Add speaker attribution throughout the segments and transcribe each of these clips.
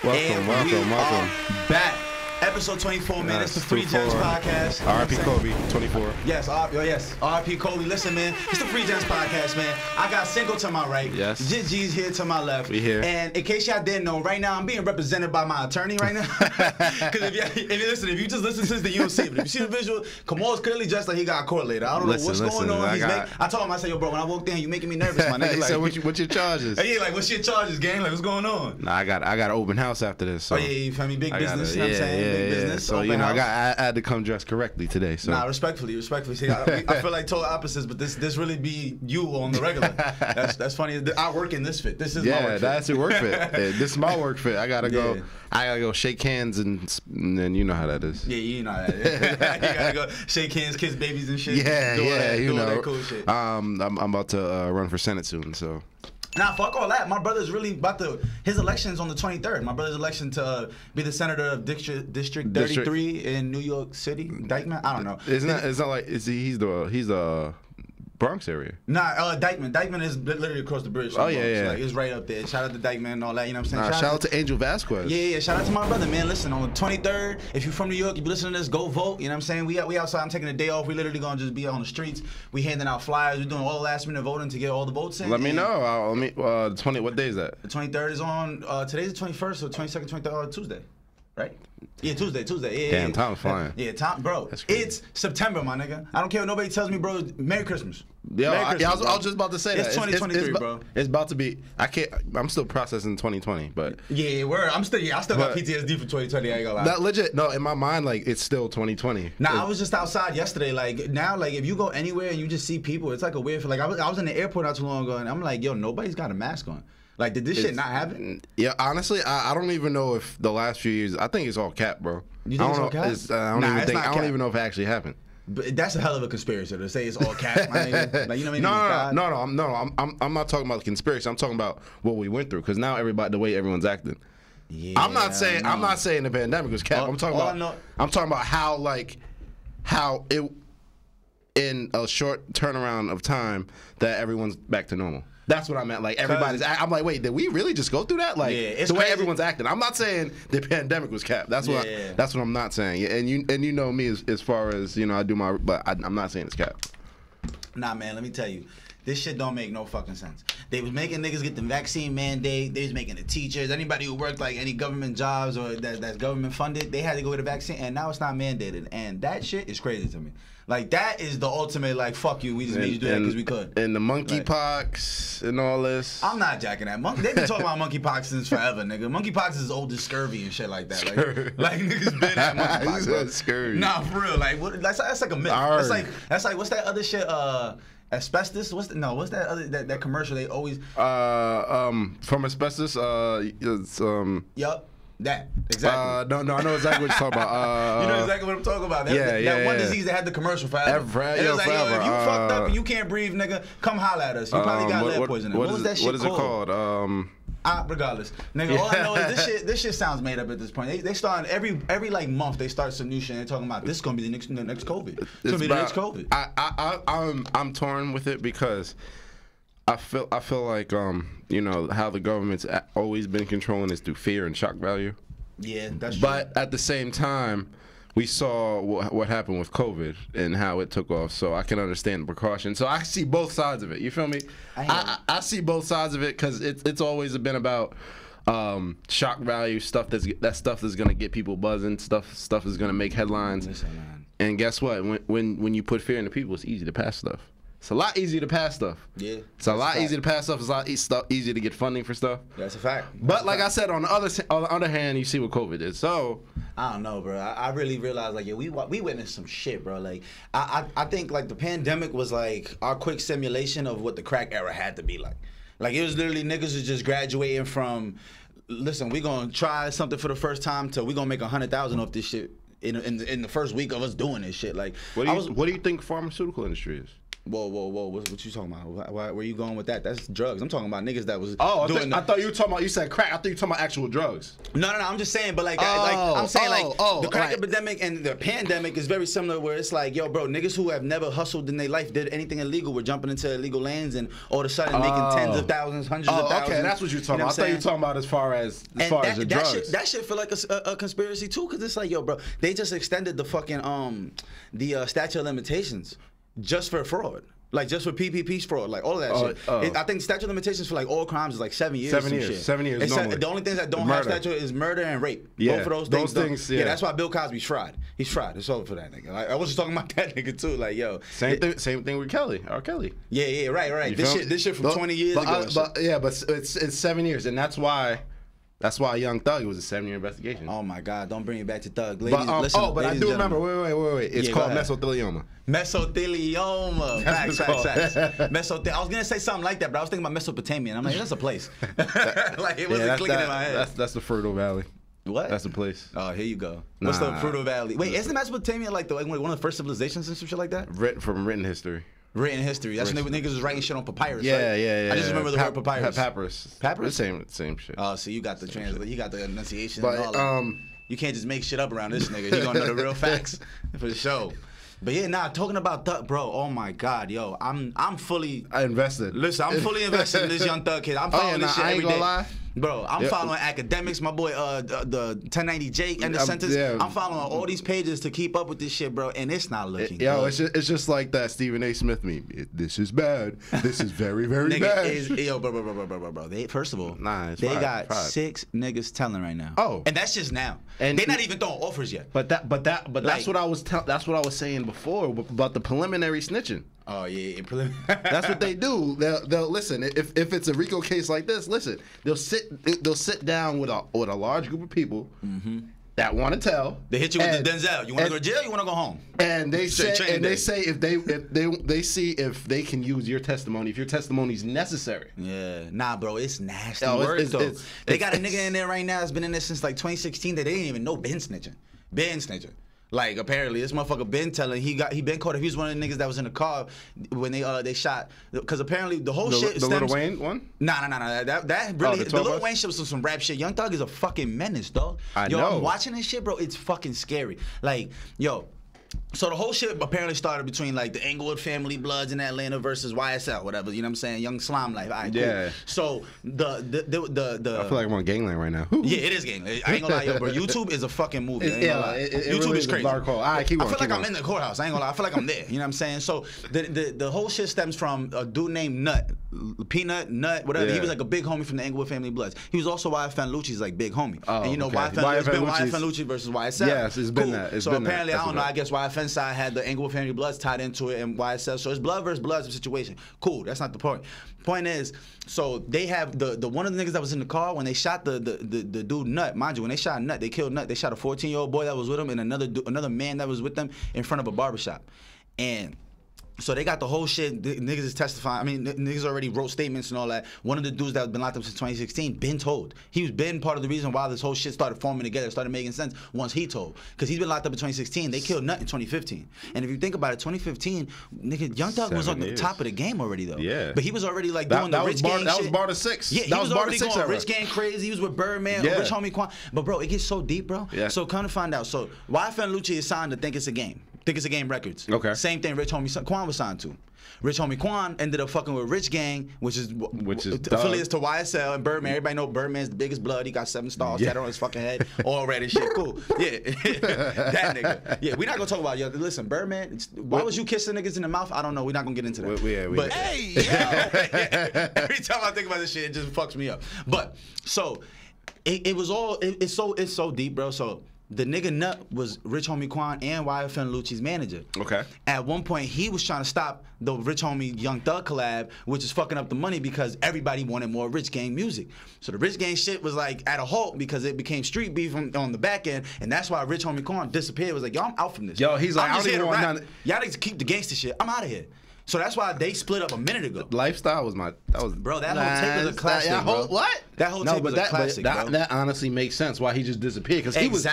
Speaker 1: Welcome.
Speaker 2: Back. Episode 24, man. It's the Free Gems Podcast.
Speaker 1: R.I.P. Kobe, 24.
Speaker 2: Yes, R.I.P. Kobe. Listen, man. It's the Free Gems Podcast, man. I got Cinco to my right.
Speaker 1: Yes.
Speaker 2: G's here to my left.
Speaker 1: We here.
Speaker 2: And in case y'all didn't know, right now I'm being represented by my attorney right now. Because if you just listen to this, then you don't see it. But if you see the visual, Kamal's clearly dressed like he got caught later. I don't know what's going on. I told him, I said, yo, bro, when I walked in, you making me nervous, my nigga.
Speaker 1: He
Speaker 2: like,
Speaker 1: said, what's your charges?
Speaker 2: Yeah, like, what's your charges, gang? Like, what's going on?
Speaker 1: Nah, I got an open house after this. So.
Speaker 2: Oh, yeah, you feel me? Big business, you know what I'm saying? Big business.
Speaker 1: So, you know, I had to come dressed correctly today. So.
Speaker 2: Nah, respectfully. See, I feel like total opposites, but this really be you on the regular. That's funny. I work in this fit. This is my work fit. Yeah,
Speaker 1: that's your work fit. This is my work fit. I gotta go shake hands and then you know how that is.
Speaker 2: Yeah, you know how that is. You gotta go shake hands, kiss babies and shit.
Speaker 1: Yeah, you know.
Speaker 2: That cool shit.
Speaker 1: I'm about to run for Senate soon, so.
Speaker 2: Nah, fuck all that. My brother's really about to. His election's on the 23rd. My brother's election to be the senator of District 33 in New York City, Dykeman. I don't know.
Speaker 1: It's not like he's the Bronx area.
Speaker 2: Nah, Dykeman. Dykeman is literally across the bridge.
Speaker 1: Oh yeah.
Speaker 2: Like, it's right up there. Shout out to Dykeman and all that. You know what I'm saying?
Speaker 1: Shout out to Angel Vasquez.
Speaker 2: Yeah. Shout out to my brother, man. Listen, on the 23rd, if you're from New York, if you listen to this, go vote. You know what I'm saying? We outside. I'm taking a day off. We literally gonna just be on the streets. We handing out flyers. We're doing all the last minute voting to get all the votes in.
Speaker 1: Let me know. What day is that?
Speaker 2: The 23rd is on. Today's the 21st, so 22nd, 23rd, Tuesday. Right? Yeah, Tuesday. Yeah,
Speaker 1: damn, time's flying.
Speaker 2: Yeah, bro. It's September, my nigga. I don't care what nobody tells me, bro. Merry Christmas.
Speaker 1: Yeah,
Speaker 2: Merry Christmas,
Speaker 1: I was just about to say that.
Speaker 2: It's 2023, bro.
Speaker 1: It's about to be. I'm still processing 2020, but
Speaker 2: yeah, I still got PTSD for 2020. I ain't gonna lie.
Speaker 1: That legit. No, in my mind, like it's still 2020.
Speaker 2: Nah, I was just outside yesterday. Like now, like if you go anywhere and you just see people, it's like a weird. Like I was in the airport not too long ago, and I'm like, yo, nobody's got a mask on. Like, did this shit not happen?
Speaker 1: Yeah, honestly, I don't even know if the last few years. I think it's all cap, bro.
Speaker 2: You think it's all cap?
Speaker 1: I don't even know if it actually happened.
Speaker 2: But that's a hell of a conspiracy to say it's all cap. Like, you know what I mean?
Speaker 1: No. I'm not talking about the conspiracy. I'm talking about what we went through. Because now the way everyone's acting.
Speaker 2: Yeah,
Speaker 1: I'm not saying the pandemic was cap. I'm talking about how it in a short turnaround of time that everyone's back to normal. That's what I meant. Like everybody's. I'm like, wait, did we really just go through that? Like the way everyone's acting. I'm not saying the pandemic was capped. That's what. That's what I'm not saying. And you know me as far as I do my. But I'm not saying it's capped.
Speaker 2: Nah, man. Let me tell you. This shit don't make no fucking sense. They was making niggas get the vaccine mandate. They was making the teachers, anybody who worked like any government jobs or that's government funded, they had to go get the vaccine, and now it's not mandated. And that shit is crazy to me. Like that is the ultimate like fuck you. We just made you do that because we could.
Speaker 1: And the monkeypox and all this.
Speaker 2: I'm not jacking that. They've been talking about monkeypox since forever, nigga. Monkeypox is old as scurvy and shit like that. Like niggas been at monkeypox.
Speaker 1: Scurvy.
Speaker 2: Nah, for real. Like that's like a myth. That's like what's that other shit? Asbestos? What's that other that commercial they always
Speaker 1: from asbestos? It's
Speaker 2: Yup. That exactly.
Speaker 1: No, I know exactly what you're talking about.
Speaker 2: You know exactly what I'm talking about. That one disease that had the commercial forever. It was like, yo, if you fucked up and you can't breathe, nigga, come holla at us. You probably got lead poisoning. What was that shit called?
Speaker 1: What is it called?
Speaker 2: Regardless, nigga, all I know is this shit sounds made up at this point. They start every like month they start some new shit. They're talking about this is gonna be the next COVID. It's gonna be the next COVID.
Speaker 1: I'm torn with it because I feel like how the government's always been controlling is through fear and shock value.
Speaker 2: Yeah, that's true.
Speaker 1: But at the same time, we saw what happened with COVID and how it took off. So I can understand the precaution. So I see both sides of it. You feel me? I see both sides of it because it's always been about shock value stuff. That stuff that's gonna get people buzzing. Stuff is gonna make headlines.
Speaker 2: Listen, man.
Speaker 1: And guess what? When you put fear into people, it's easy to pass stuff. It's a lot easier to pass stuff.
Speaker 2: Yeah.
Speaker 1: It's a lot easier to pass stuff. It's a lot easier to get funding for stuff.
Speaker 2: That's a fact.
Speaker 1: But like I said, on the other hand, you see what COVID is. So
Speaker 2: I don't know, bro. I really realized like we witnessed some shit, bro. Like I think like the pandemic was like our quick simulation of what the crack era had to be like. Like it was literally niggas was just graduating from, listen, we gonna try something for the first time to we gonna make 100,000 off this shit in the first week of us doing this shit. Like
Speaker 1: what do you think pharmaceutical industry is?
Speaker 2: Whoa. What you talking about? Where you going with that? That's drugs. I'm talking about niggas that was
Speaker 1: doing I thought you were talking about, you said crack. I thought you were talking about actual drugs.
Speaker 2: No, I'm just saying, but like I'm saying the crack epidemic and the pandemic is very similar where it's like, yo, bro, niggas who have never hustled in their life, did anything illegal, were jumping into illegal lanes and all of a sudden making tens of thousands, hundreds of thousands.
Speaker 1: Okay, that's what you're talking about. I thought you were talking about as far as the drugs.
Speaker 2: That shit feel like a conspiracy too, because it's like, yo, bro, they just extended the fucking the statute of limitations just for fraud. Like just for PPP fraud, like all of that shit. I think statute of limitations for like all crimes is like 7 years.
Speaker 1: 7 years. 7 years.
Speaker 2: The only things that don't have statute is murder and rape.
Speaker 1: Yeah,
Speaker 2: both of those things. Yeah, that's why Bill Cosby's fried. He's fried. It's over for that nigga. Like, I was just talking about that nigga too. Like, yo,
Speaker 1: same thing with Kelly. R. Kelly.
Speaker 2: Yeah, right. This shit from 20 years ago.
Speaker 1: But it's 7 years, and that's why. That's why Young Thug, it was a 7-year investigation.
Speaker 2: Oh my God! Don't bring it back to Thug. Ladies, listen.
Speaker 1: But I do remember. Wait. It's called mesothelioma.
Speaker 2: Mesothelioma. Facts. I was gonna say something like that, but I was thinking about Mesopotamia, and I'm like, that's a place. Like it wasn't clicking in my head.
Speaker 1: That's the Fertile Valley.
Speaker 2: What?
Speaker 1: That's the place.
Speaker 2: Oh, here you go. What's the Fertile Valley? Wait, isn't Mesopotamia like one of the first civilizations and some shit like that?
Speaker 1: From written history.
Speaker 2: Written history. That's when niggas was writing shit on papyrus.
Speaker 1: Yeah,
Speaker 2: right?
Speaker 1: yeah.
Speaker 2: I just remember the word papyrus.
Speaker 1: Papyrus. Same shit.
Speaker 2: Oh, so you got the you got the enunciation. But and all that. You can't just make shit up around this nigga. He gonna know the real facts for sure. But yeah, talking about Thug, bro. Oh my God, yo, I'm fully
Speaker 1: invested.
Speaker 2: Listen, I'm fully invested in this Young Thug kid. I'm following this shit every day. Lie. Bro, I'm following academics, my boy, the 1090 Jake and the sentence. Yeah. I'm following all these pages to keep up with this shit, bro, and it's not looking good.
Speaker 1: It's just like that Stephen A. Smith meme. This is bad. This is very, very bad.
Speaker 2: Bro. First of all, they got 6 niggas telling right now.
Speaker 1: Oh,
Speaker 2: and that's just now. And they're not even throwing offers yet.
Speaker 1: But that's what I was saying before about the preliminary snitching.
Speaker 2: Oh yeah,
Speaker 1: that's what they do. They'll listen. If it's a Rico case like this, listen. They'll sit down with a large group of people that want to tell.
Speaker 2: They hit you with the Denzel. You want to go to jail? You want to go home?
Speaker 1: And they say if they see if they can use your testimony, if your testimony is necessary.
Speaker 2: Yeah, nah, bro, it's nasty work though. They got a nigga in there right now that's been in there since like 2016 that they didn't even know been snitching. Like apparently this motherfucker been telling he been caught. He was one of the niggas that was in the car when they shot, because apparently the whole shit stems.
Speaker 1: The Lil Wayne one?
Speaker 2: Nah. That really the Lil Wayne shit was some rap shit. Young Thug is a fucking menace, dog. I know. I'm watching this shit, bro. It's fucking scary. Like, yo. So the whole shit apparently started between like the Englewood family bloods in Atlanta versus YSL, whatever. You know what I'm saying? Young Slime Life. All right, yeah. Cool. So the
Speaker 1: I feel like I'm on Gangland right now.
Speaker 2: Yeah, it is Gangland. I ain't gonna lie, yo, bro. YouTube is a fucking movie. YouTube
Speaker 1: really
Speaker 2: is crazy.
Speaker 1: Dark hole. All right, keep on.
Speaker 2: I feel like I'm in the courthouse. I ain't gonna lie. I feel like I'm there. You know what I'm saying? So the whole shit stems from a dude named Peanut, whatever. Yeah. He was like a big homie from the Englewood family bloods. He was also YFN Lucci's like big homie. Oh, and you know, okay. YFN Lucci versus YSL.
Speaker 1: Yes, it's been that.
Speaker 2: So apparently, I don't know. I guess YFN side had the Englewood family bloods tied into it and YSL. So it's blood versus blood situation. Cool. That's not the point. Point is, so they have the one of the niggas that was in the car when they shot the dude Nut. Mind you, when they shot Nut, they killed Nut. They shot a 14-year-old boy that was with him and another man that was with them in front of a barbershop. And so they got the whole shit. The niggas is testifying. I mean, niggas already wrote statements and all that. One of the dudes that has been locked up since 2016 been told. He's been part of the reason why this whole shit started forming together, started making sense once he told. Because he's been locked up in 2016. They killed Nut in 2015. And if you think about it, 2015, nigga, Young Thug was on the top of the game already, though.
Speaker 1: Yeah.
Speaker 2: But he was already like doing the rich gang shit.
Speaker 1: That was Barter 6.
Speaker 2: Yeah, he was already going rich gang crazy. He was with Birdman, Rich Homie Quan. But, bro, it gets so deep, bro. Yeah. So come to find out. So YFN Lucci is signed to Think It's a Game. Think It's a Game Records.
Speaker 1: Okay.
Speaker 2: Same thing Rich Homie Quan was signed to. Rich Homie Quan ended up fucking with Rich Gang, which is affiliates to YSL and Birdman. Everybody know Birdman's the biggest blood. He got 7 stars tatted on his fucking head, all red and shit. Cool. Yeah, that nigga. Yeah, we're not gonna talk about listen, Birdman. Why was you kissing niggas in the mouth? I don't know. We're not gonna get into that. But hey, yo, every time I think about this shit, it just fucks me up. But so it's so deep, bro. So the nigga Nut was Rich Homie Quan and YFN Lucci's manager.
Speaker 1: Okay. At
Speaker 2: one point, he was trying to stop the Rich Homie Young Thug collab, which is fucking up the money because everybody wanted more Rich Gang music. So the Rich Gang shit was like at a halt because it became street beef on the back end, and that's why Rich Homie Quan disappeared. It was like, yo, I'm out from this.
Speaker 1: Yo, he's like, I don't even want none.
Speaker 2: Y'all need to keep the gangster shit. I'm out of here. So that's why they split up a minute ago.
Speaker 1: Lifestyle was
Speaker 2: bro. That whole tape was a classic. Bro.
Speaker 1: What?
Speaker 2: That whole tape was a classic, bro.
Speaker 1: That honestly makes sense why he just disappeared, because he was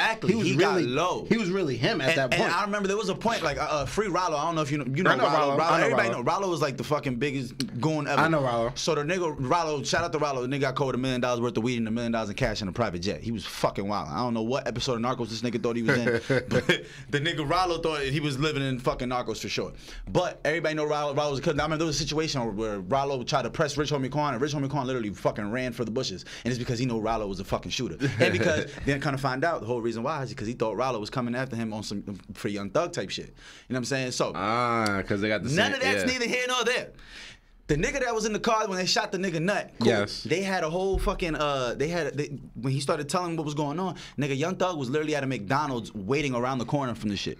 Speaker 2: really low.
Speaker 1: He was really him at that point.
Speaker 2: And I remember there was a point like Free Rollo. I don't know if you know Rollo. Everybody know Rollo was like the fucking biggest goon ever.
Speaker 1: I know Rollo.
Speaker 2: So the nigga Rollo, shout out to Rollo. The nigga got caught with $1 million worth of weed and $1 million in cash in a private jet. He was fucking wild. I don't know what episode of Narcos this nigga thought he was in, but the nigga Rollo thought he was living in fucking Narcos for sure. But everybody know Rollo was a killer. I remember there was a situation where Rollo tried to press Rich Homie Quan, and Rich Homie Quan literally fucking ran for the bushes. And it's because he knew Rollo was a fucking shooter. And because then kind of find out the whole reason why is because he thought Rollo was coming after him on some for Young Thug type shit. You know what I'm saying? So
Speaker 1: because they got the
Speaker 2: none of that's neither here nor there. The nigga that was in the car when they shot the nigga Nut, cool.
Speaker 1: Yes.
Speaker 2: They had a whole fucking when he started telling what was going on, nigga Young Thug was literally at a McDonald's waiting around the corner from the shit.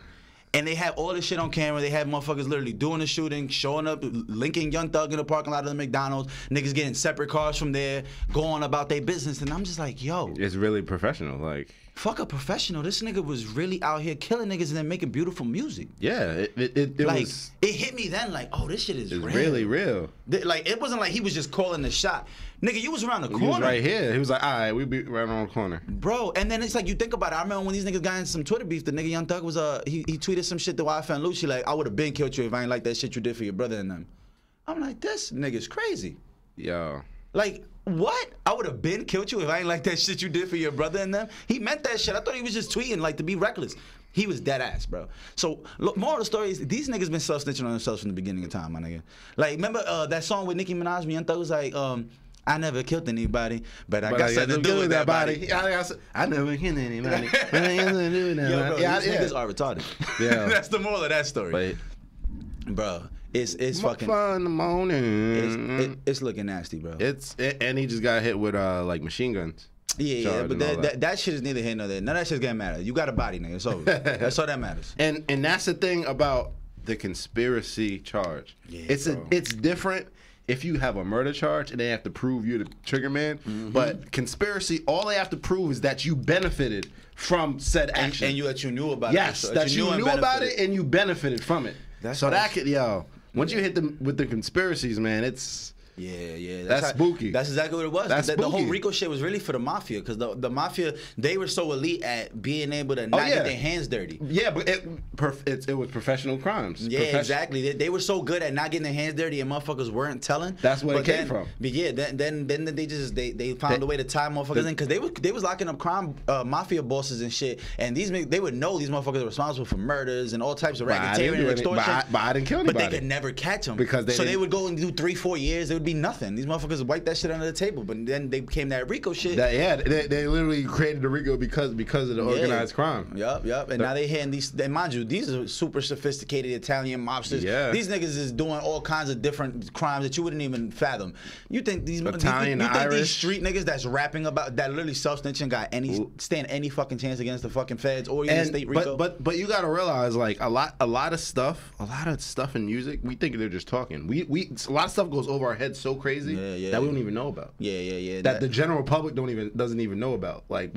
Speaker 2: And they had all this shit on camera. They had motherfuckers literally doing the shooting, showing up, linking Young Thug in the parking lot of the McDonald's. Niggas getting separate cars from there, going about their business. And I'm just like, yo.
Speaker 1: It's really professional. Like,
Speaker 2: fuck a professional. This nigga was really out here killing niggas and then making beautiful music.
Speaker 1: Yeah. It
Speaker 2: like, it hit me then like, oh, this shit is real.
Speaker 1: Really real.
Speaker 2: Like, it wasn't like he was just calling the shot. Nigga, you was around the corner.
Speaker 1: He was right here. He was like, all right, we be right around the corner.
Speaker 2: Bro, and then it's like, you think about it. I remember when these niggas got in some Twitter beef, the nigga Young Thug was, he tweeted some shit to YSL and Lucci, like, I would have been killed you if I ain't like that shit you did for your brother and them. I'm like, this nigga's crazy.
Speaker 1: Yo.
Speaker 2: Like, what? I would have been killed you if I ain't like that shit you did for your brother and them? He meant that shit. I thought he was just tweeting, like, to be reckless. He was dead ass, bro. So, look, more of the story is, these niggas been self-snitching on themselves from the beginning of time, my nigga. Like, remember that song with Nicki Minaj when Young Thug was like, I never killed anybody, but I got something to do with that body.
Speaker 1: I never killed anybody, but I got something to do with that body.
Speaker 2: These niggas are retarded.
Speaker 1: Yeah.
Speaker 2: That's the moral of that story. Bro, it's fucking
Speaker 1: fun in the morning.
Speaker 2: It's looking nasty, bro.
Speaker 1: And he just got hit with like machine guns.
Speaker 2: Yeah, but that shit is neither here nor there. None of that shit's gonna matter. You got a body, nigga. It's over. That's all that matters.
Speaker 1: And that's the thing about the conspiracy charge. Yeah, it's different if you have a murder charge and they have to prove you're the trigger man. Mm-hmm. But conspiracy, all they have to prove is that you benefited from said action.
Speaker 2: And you knew about it.
Speaker 1: Yes, that you knew about it and you benefited from it. Once you hit them with the conspiracies, man, it's...
Speaker 2: Yeah.
Speaker 1: That's spooky.
Speaker 2: That's exactly what it was.
Speaker 1: That's
Speaker 2: the whole Rico shit was really for the mafia, because the mafia, they were so elite at being able to not get their hands dirty.
Speaker 1: Yeah, but it was professional crimes.
Speaker 2: Yeah, exactly. They were so good at not getting their hands dirty and motherfuckers weren't telling.
Speaker 1: That's where it came from.
Speaker 2: But yeah, then they found a way to tie motherfuckers in, because they was locking up crime mafia bosses and shit, and they would know these motherfuckers were responsible for murders and all types of racketeering and extortion.
Speaker 1: But I didn't kill anybody.
Speaker 2: But they could never catch them,
Speaker 1: so
Speaker 2: they would go and do 3-4 years. It would be nothing. These motherfuckers wiped that shit under the table, but then they became that Rico shit.
Speaker 1: They literally created the Rico because of the organized crime.
Speaker 2: Yup. And now they hitting these. And mind you, these are super sophisticated Italian mobsters. Yeah. These niggas is doing all kinds of different crimes that you wouldn't even fathom. You think these
Speaker 1: Italian,
Speaker 2: you think
Speaker 1: Irish,
Speaker 2: these street niggas that's rapping about that literally self-snitching stand any fucking chance against the fucking feds or even state Rico?
Speaker 1: But you gotta realize, like, a lot of stuff in music, we think they're just talking. A lot of stuff goes over our heads so crazy that we don't even know about.
Speaker 2: Yeah.
Speaker 1: That the general public doesn't even know about. Like,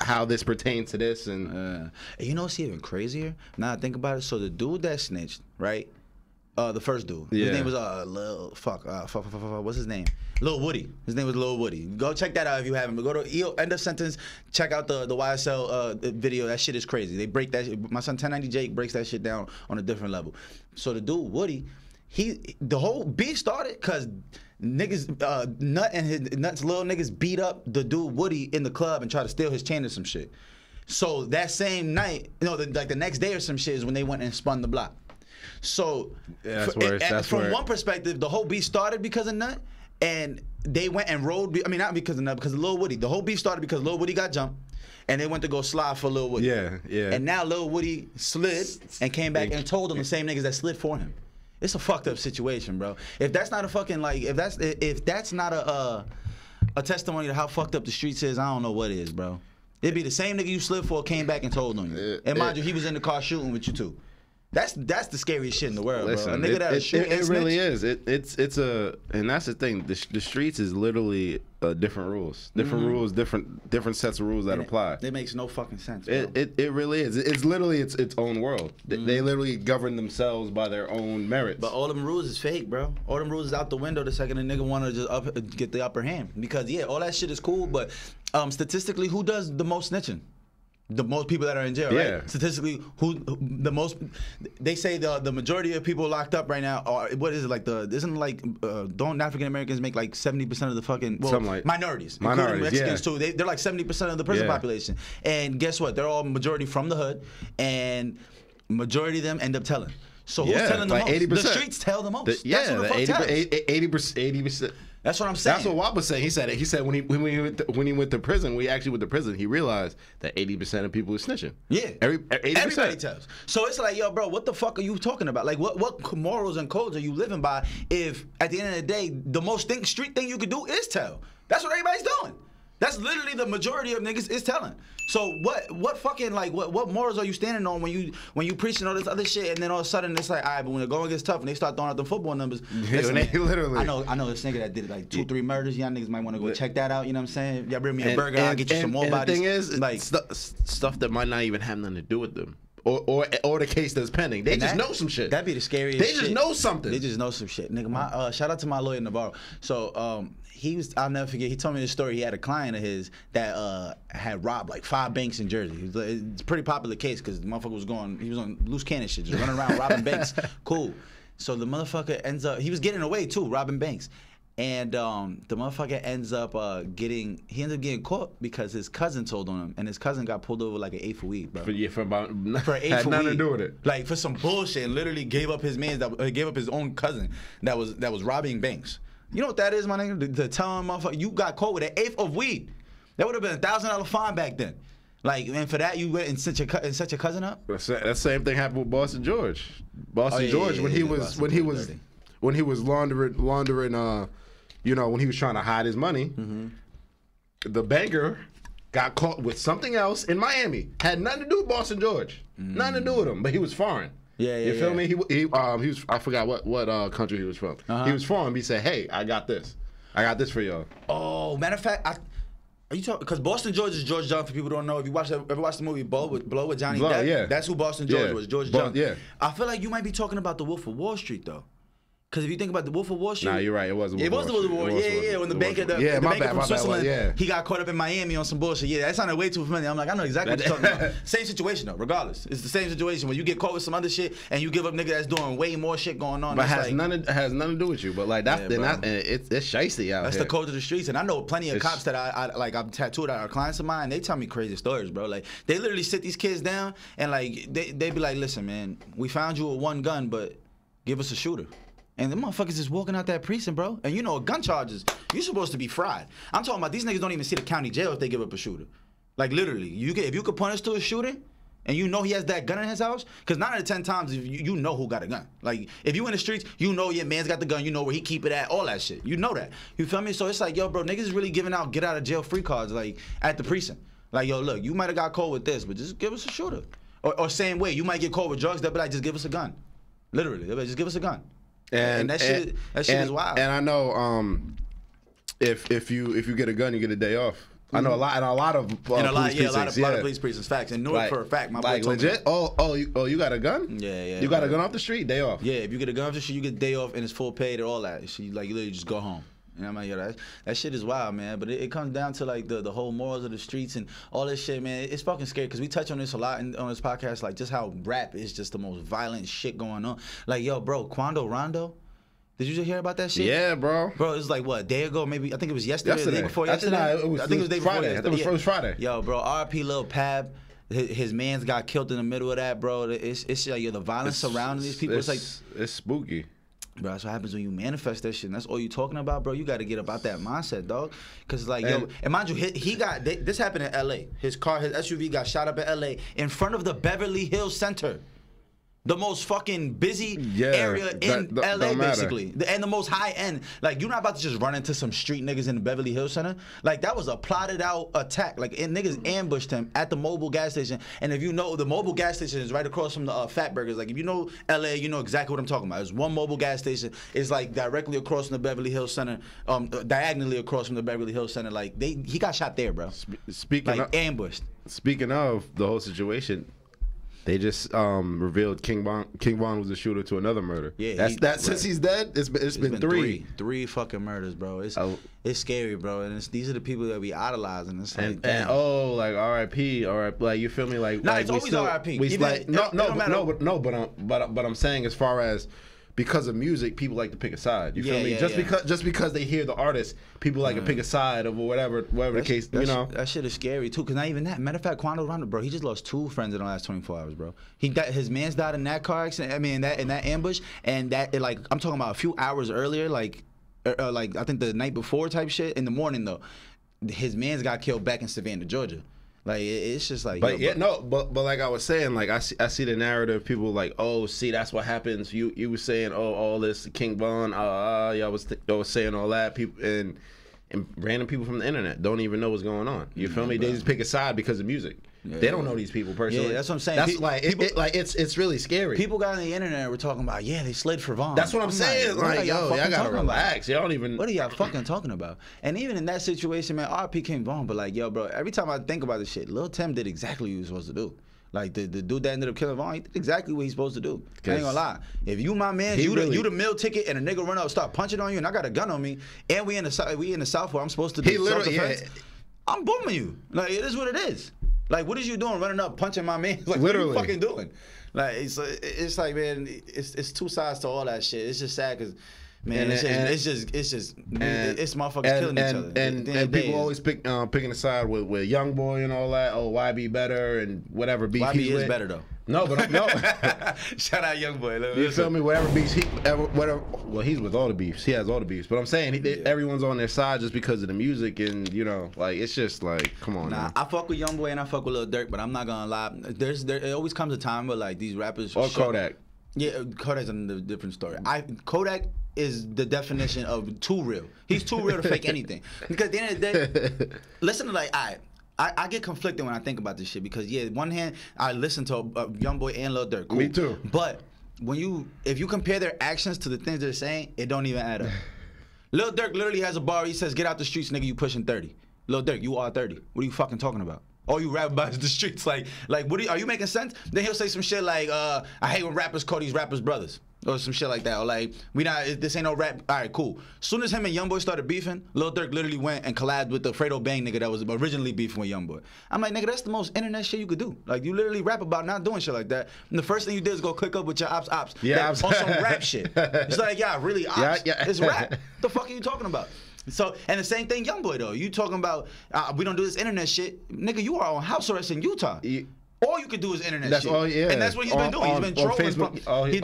Speaker 1: how this pertains to this and
Speaker 2: you know what's even crazier? Now I think about it. So the dude that snitched, right? The first dude. His name was what's his name? Lil Woody. His name was Lil Woody. Go check that out if you haven't. But go to end of sentence. Check out the YSL video. That shit is crazy. They break that shit. My son 1090 Jake breaks that shit down on a different level. So the dude Woody, the whole beef started because niggas, Nut and his Nut's little niggas beat up the dude Woody in the club and tried to steal his chain or some shit. So that same night, like the next day or some shit is when they went and spun the block. So from one perspective, the whole beef started because of Nut, and they went and rode. I mean, not because of Nut, because of Lil Woody. The whole beef started because Lil Woody got jumped, and they went to go slide for Lil Woody.
Speaker 1: Yeah.
Speaker 2: And now Lil Woody slid and came back and told them the same niggas that slid for him. It's a fucked up situation, bro. If that's not a fucking if that's not a testimony to how fucked up the streets is, I don't know what is, bro. It'd be the same nigga you slid for came back and told on you. And mind you, he was in the car shooting with you too. That's the scariest shit in the world,
Speaker 1: Listen,
Speaker 2: bro. A nigga that'll shoot
Speaker 1: it really is. It's a, and that's the thing. The streets is literally different rules, rules, different sets of rules that apply.
Speaker 2: It makes no fucking sense, bro.
Speaker 1: It really is. It's literally its own world. They literally govern themselves by their own merits.
Speaker 2: But all them rules is fake, bro. All them rules is out the window the second a nigga want to just get the upper hand. Because yeah, all that shit is cool, but statistically, who does the most snitching? The most people that are in jail, right? Statistically, who the most? They say the majority of people locked up right now are, what is it, like don't African Americans make like 70% of the fucking minorities, including Mexicans too? They're like 70% of the prison population. And guess what? They're all majority from the hood, and majority of them end up telling. So who's telling the most?
Speaker 1: 80%.
Speaker 2: The streets tell the most. That's what the fuck tells.
Speaker 1: 80%.
Speaker 2: That's what I'm saying.
Speaker 1: That's what Wap was saying. He said when he went to prison, he realized that 80% of people are snitching.
Speaker 2: Yeah,
Speaker 1: 80%.
Speaker 2: Everybody tells. So it's like, yo, bro, what the fuck are you talking about? Like, what morals and codes are you living by? If at the end of the day, the most street thing you could do is tell. That's what everybody's doing. That's literally the majority of niggas is telling. So what fucking like what morals are you standing on when you preaching all this other shit, and then all of a sudden it's like, all right, but when the going gets tough and they start throwing out the football numbers,
Speaker 1: literally.
Speaker 2: I know this nigga that did like 2-3 murders. Y'all niggas might want to go check that out. You know what I'm saying? Y'all bring me a burger, I'll get you some more bodies.
Speaker 1: The thing is, like stuff that might not even have nothing to do with them. Or the case that's pending. They just know some shit.
Speaker 2: That'd be the scariest
Speaker 1: shit.
Speaker 2: They
Speaker 1: just know something.
Speaker 2: They just know some shit. Nigga, my shout out to my lawyer Navarro. So I'll never forget, he told me this story. He had a client of his that had robbed like 5 banks in Jersey. It's a pretty popular case because the motherfucker he was on loose cannon shit, just running around robbing banks. Cool. So the motherfucker ends up, he was getting away too, robbing banks. And the motherfucker ends up getting caught because his cousin told on him, and his cousin got pulled over like an eighth of weed, bro.
Speaker 1: For an eighth
Speaker 2: had
Speaker 1: nothing to do with it.
Speaker 2: Like for some bullshit, and literally gave up his own cousin that was robbing banks. You know what that is, my nigga? To tell him, motherfucker, you got caught with an eighth of weed. That would have been a $1,000 fine back then. Like, and for that, you went and set your cousin up.
Speaker 1: That same thing happened with Boston George. George, when he was laundering. You know, when he was trying to hide his money, the banker got caught with something else in Miami. Had nothing to do with Boston George. Nothing to do with him, but he was foreign. You feel me? He was, I forgot what country he was from. He was foreign. He said, "Hey, I got this. I got this for y'all."
Speaker 2: Oh, matter of fact, are you talking? Because Boston George is George John. For people who don't know, if you ever watched the movie Blow with Johnny Depp, that's who Boston George was. George John.
Speaker 1: Yeah.
Speaker 2: I feel like you might be talking about the Wolf of Wall Street though. Because if you think about the Wolf of Wall Street,
Speaker 1: nah, you're right. It was the Wolf of Wall Street.
Speaker 2: Yeah. When the banker, the banker from Switzerland, he got caught up in Miami on some bullshit. Yeah, that sounded way too familiar. I'm like, I know exactly what you're talking about. Same situation though. Regardless, it's the same situation when you get caught with some other shit and you give up nigga that's doing way more shit going on.
Speaker 1: But has nothing to do with you. But like it's shicey out here.
Speaker 2: That's the code of the streets, and I know plenty of cops that I'm tattooed that are clients of mine. They tell me crazy stories, bro. Like they literally sit these kids down and like they be like, listen, man, we found you with one gun, but give us a shooter. And the motherfuckers is walking out that precinct, bro. And you know, gun charges, you're supposed to be fried. I'm talking about these niggas don't even see the county jail if they give up a shooter. Like literally, if you could point us to a shooter and you know he has that gun in his house, because 9 out of 10 times you know who got a gun. Like if you in the streets, you know your man's got the gun, you know where he keep it at, all that shit. You know that. You feel me? So it's like, yo, bro, niggas is really giving out get out of jail free cards like at the precinct. Like, yo, look, you might have got caught with this, but just give us a shooter. Or same way, you might get caught with drugs, they'll be like, just give us a gun. Literally, they'll be like, just give us a gun. And that shit is wild.
Speaker 1: And I know if you get a gun, you get a day off. I know a lot of
Speaker 2: police precincts. Facts. And know it for a fact. My boy told
Speaker 1: legit. Me. You got a gun?
Speaker 2: Yeah.
Speaker 1: You got a gun off the street? Day off.
Speaker 2: Yeah, if you get a gun off the street, you get a day off and it's full paid and all that. So you literally just go home. You know what I mean? Yo, that shit is wild, man. But it comes down to like the whole morals of the streets and all this shit, man. It's fucking scary because we touch on this a lot on this podcast, like just how rap is just the most violent shit going on. Like, yo, bro, Quando Rondo. Did you just hear about that shit?
Speaker 1: Yeah, bro.
Speaker 2: Bro, it was like what, a day ago? Maybe I think it was yesterday. The day before yesterday.
Speaker 1: I think it was day Friday. I think it was Friday.
Speaker 2: Yo, bro, R.P. Lil Pab. His man's got killed in the middle of that, bro. It's like the violence surrounding these people. It's like
Speaker 1: it's spooky.
Speaker 2: Bro, that's what happens when you manifest that shit. And that's all you talking about, bro. You got to get about that mindset, dog. Because, like, yo, and mind you, this happened in L.A. His SUV got shot up in L.A. in front of the Beverly Hills Center. The most fucking busy area in LA, basically. And the most high end. Like, you're not about to just run into some street niggas in the Beverly Hills Center. Like, that was a plotted out attack. Like, niggas ambushed him at the Mobile gas station. And if you know, the Mobile gas station is right across from the Fat Burgers. Like, if you know LA, you know exactly what I'm talking about. There's one Mobile gas station. It's like directly across from the Beverly Hills Center, diagonally across from the Beverly Hills Center. Like, he got shot there, bro.
Speaker 1: Speaking of,
Speaker 2: ambushed.
Speaker 1: Speaking of the whole situation, they just revealed King Von was the shooter to another murder. Yeah, since he's dead, it's been
Speaker 2: three fucking murders, bro. It's scary, bro. And these are the people that we idolize, and it's like,
Speaker 1: and like R.I.P. or like, you feel me? Like,
Speaker 2: no, it's always R.I.P.
Speaker 1: But I'm saying, as far as, because of music, people like to pick a side. You feel me? Just because they hear the artist, people like to pick a side of whatever the case. You know,
Speaker 2: that shit is scary too. Cause not even that. Matter of fact, Quando Rondo, bro, he just lost 2 friends in the last 24 hours, bro. His man's died in that car accident. I mean, in that ambush, and like, I'm talking about a few hours earlier, like I think the night before type shit. In the morning though, his man's got killed back in Savannah, Georgia. Like, it's just like,
Speaker 1: but but like I was saying, like, I see the narrative. People like, oh, see, that's what happens. You were saying, oh, all this King Von, y'all was saying all that. People and random people from the internet don't even know what's going on. You feel me? They just pick a side because of music. Yeah, they don't know these people personally.
Speaker 2: Yeah, that's what I'm saying.
Speaker 1: That's it's really scary.
Speaker 2: People got on the internet and were talking about, they slid for Von.
Speaker 1: That's what I'm saying. Like, yo, y'all gotta relax. Y'all don't even.
Speaker 2: What are y'all fucking talking about? And even in that situation, man, RP King Von, but like, yo, bro, every time I think about this shit, Lil Tim did exactly what he was supposed to do. Like, the dude that ended up killing Von, he did exactly what he's supposed to do. I ain't gonna lie. If you my man, you the meal ticket, and a nigga run up, start punching on you, and I got a gun on me, and we in the South where I'm supposed to do self-defense, I'm booming you. Like, it is what it is. Like, what is you doing running up, punching my man? Like,
Speaker 1: literally.
Speaker 2: What are you fucking doing? Like, it's like, man, it's 2 sides to all that shit. It's just sad because, man, it's motherfuckers killing each other.
Speaker 1: And people always picking a side with Young Boy and all that. Oh, YB better and whatever beef
Speaker 2: YB is better though.
Speaker 1: No, but no.
Speaker 2: Shout out Young Boy.
Speaker 1: You feel me? Whatever beefs well, he's with all the beefs. He has all the beefs. But I'm saying everyone's on their side just because of the music, and you know, like, it's just like, come on.
Speaker 2: Nah, I fuck with Young Boy and I fuck with Lil Durk, but I'm not gonna lie. There always comes a time where like these rappers
Speaker 1: or Kodak.
Speaker 2: Yeah, Kodak's a different story. Kodak is the definition of too real. He's too real to fake anything. Because at the end of the day, listen to like, I get conflicted when I think about this shit because one hand I listen to Young Boy and Lil Durk. Cool.
Speaker 1: Me too.
Speaker 2: But if you compare their actions to the things they're saying, it don't even add up. Lil Durk literally has a bar. He says, "Get out the streets, nigga. You pushing 30." Lil Durk, you are 30. What are you fucking talking about? All you rap about is the streets. Like what are you making sense? Then he'll say some shit like, "I hate when rappers call these rappers brothers." Or some shit like that. Or like, this ain't no rap. All right, cool. As soon as him and Youngboy started beefing, Lil Durk literally went and collabed with the Fredo Bang nigga that was originally beefing with Youngboy. I'm like, nigga, that's the most internet shit you could do. Like, you literally rap about not doing shit like that. And the first thing you did is go click up with your ops.
Speaker 1: Yeah,
Speaker 2: on some rap shit. It's like, really ops? Yeah. It's rap. What the fuck are you talking about? So, and the same thing, Youngboy though. You talking about, we don't do this internet shit. Nigga, you are on house arrest in Utah. All you could do is internet shit.
Speaker 1: All, yeah.
Speaker 2: And that's what he's been doing. He's been trolling. He's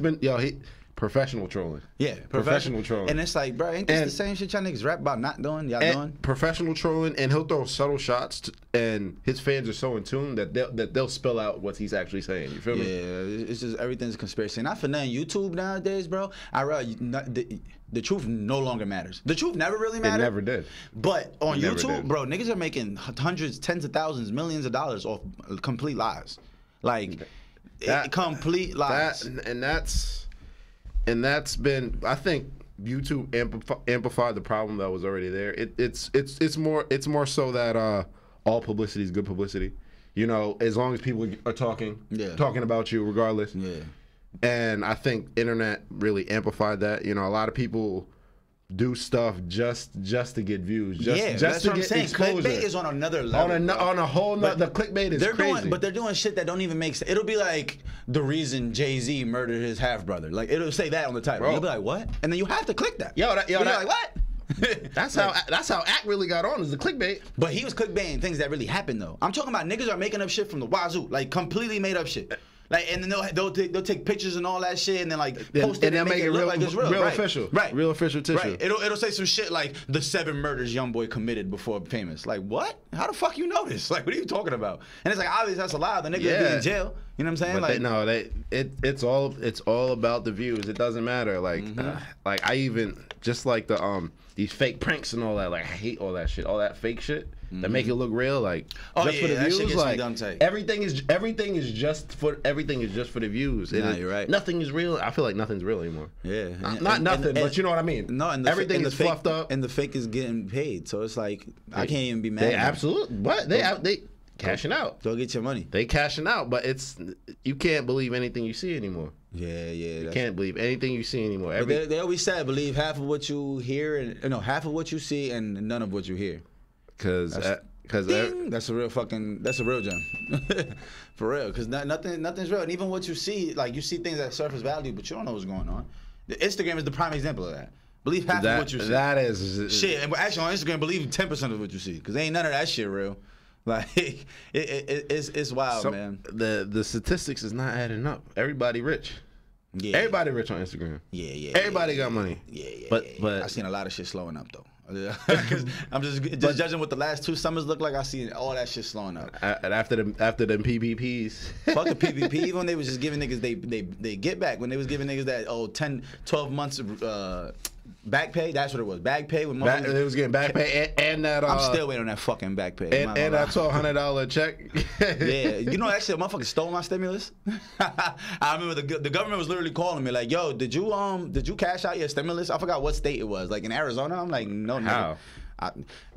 Speaker 2: been trolling.
Speaker 1: Professional trolling.
Speaker 2: Yeah,
Speaker 1: professional trolling.
Speaker 2: And it's like, bro, ain't this the same shit y'all niggas rap about not doing? Y'all doing?
Speaker 1: Professional trolling, and he'll throw subtle shots, and his fans are so in tune that they'll spell out what he's actually saying. You feel me?
Speaker 2: Yeah, it's just everything's a conspiracy. Not for nothing. YouTube nowadays, bro. The truth no longer matters. The truth never really mattered.
Speaker 1: It never did.
Speaker 2: But on YouTube, bro, niggas are making hundreds, tens of thousands, millions of dollars off complete lies. Like, complete lies.
Speaker 1: And that's been, I think, YouTube amplified the problem that was already there. It's more so that all publicity is good publicity. You know, as long as people are talking about you regardless.
Speaker 2: Yeah.
Speaker 1: And I think internet really amplified that. You know, a lot of people do stuff just to get views, just to get exposure.
Speaker 2: Clickbait is on another level.
Speaker 1: On a whole nother, the clickbait is crazy.
Speaker 2: But they're doing shit that don't even make sense. It'll be like the reason Jay-Z murdered his half brother. Like, it'll say that on the title. You'll be like, what? And then you have to click that. You'll be like, what?
Speaker 1: That's how Act really got on, is the clickbait.
Speaker 2: But he was clickbaiting things that really happened though. I'm talking about niggas are making up shit from the wazoo, like completely made up shit. Like, and then they'll take pictures and all that shit, and then like post it and make it look like it's real, right?
Speaker 1: Official,
Speaker 2: right?
Speaker 1: Real official tissue.
Speaker 2: Right. It'll say some shit like the 7 murders young boy committed before famous. Like, what? How the fuck you know this? Like, what are you talking about? And it's like, obviously that's a lie. The nigga be in jail. You know what I'm saying?
Speaker 1: But it's all about the views. It doesn't matter. Like like I even just like the these fake pranks and all that. Like I hate all that shit, all that fake shit that make it look real. Like just for the views. Like everything is just for the views.
Speaker 2: Nah, you're right.
Speaker 1: Nothing is real. I feel like nothing's real anymore.
Speaker 2: Yeah,
Speaker 1: not nothing, but you know what I mean.
Speaker 2: No, and
Speaker 1: everything is fluffed up,
Speaker 2: and the fake is getting paid. So it's like I can't even be mad.
Speaker 1: They absolutely what they cashing out.
Speaker 2: Go get your money.
Speaker 1: They cashing out, but you can't believe anything you see anymore.
Speaker 2: Yeah.
Speaker 1: You can't believe anything you see anymore.
Speaker 2: They always say believe half of what you hear and half of what you see and none of what you hear. Because that's a real gem. For real, because nothing's real. And even what you see, like you see things at surface value, but you don't know what's going on. The Instagram is the prime example of that. Believe half of what you see.
Speaker 1: That is
Speaker 2: shit. And actually on Instagram, believe 10% of what you see, because ain't none of that shit real. Like it's wild, man.
Speaker 1: The statistics is not adding up. Everybody rich. Yeah. Everybody rich on Instagram.
Speaker 2: Yeah.
Speaker 1: Everybody got money.
Speaker 2: Yeah.
Speaker 1: But
Speaker 2: I've seen a lot of shit slowing up though. Because I'm just judging what the last 2 summers look like. I see all that shit slowing up.
Speaker 1: And after them PPPs,
Speaker 2: fuck the PPP. Even when they was just giving niggas they get back, when they was giving niggas that 10, 12 months of back pay. That's what it was. Back pay with money.
Speaker 1: They was getting back pay and that.
Speaker 2: I'm still waiting on that fucking back pay.
Speaker 1: And that $1,200 check.
Speaker 2: Yeah, you know, actually, a motherfucker stole my stimulus. I remember the government was literally calling me like, "Yo, did you cash out your stimulus?" I forgot what state it was. Like in Arizona. I'm like, no,
Speaker 1: how?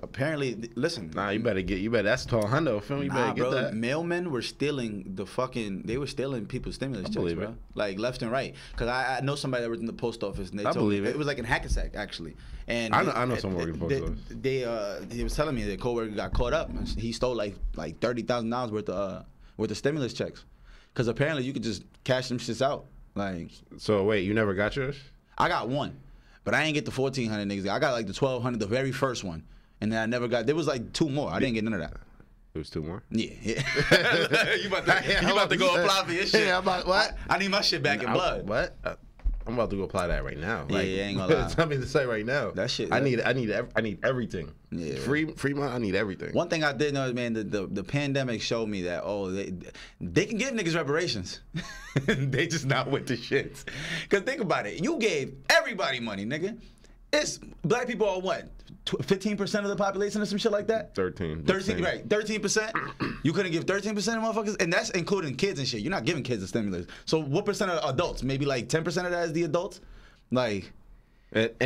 Speaker 2: Apparently, listen.
Speaker 1: Nah, you better. That's $1,200. Feel me? You better get that.
Speaker 2: Mailmen were stealing they were stealing people's stimulus checks, bro. Like left and right. Cause I know somebody that was in the post office, and they told me it was like in Hackensack actually. And
Speaker 1: I know someone working in the post
Speaker 2: office. He was telling me that coworker got caught up, and he stole like $30,000 worth of stimulus checks. Cause apparently you could just cash them shits out. Like.
Speaker 1: So wait, you never got yours?
Speaker 2: I got one. But I ain't get the 1,400 niggas. I got like the 1,200, the very first one, and then I never got. There was like 2 more. I didn't get none of that.
Speaker 1: It was 2 more.
Speaker 2: Yeah. you about to go apply for your shit?
Speaker 1: Yeah, what?
Speaker 2: I need my shit back in blood.
Speaker 1: What? I'm about to go apply that right now.
Speaker 2: Like, yeah, ain't gonna lie.
Speaker 1: Tell me to say right now.
Speaker 2: That shit.
Speaker 1: I need everything.
Speaker 2: Yeah.
Speaker 1: Free money. I need everything.
Speaker 2: One thing I did know is, man, the pandemic showed me that they can give niggas reparations. They just not with the shits. Cause think about it. You gave everybody money, nigga. It's black people are what? 15% of the population or some shit like that?
Speaker 1: 13,
Speaker 2: right. 13%? You couldn't give 13% of motherfuckers? And that's including kids and shit. You're not giving kids a stimulus. So what percent are adults? Maybe like 10% of that is the adults? Like.
Speaker 1: And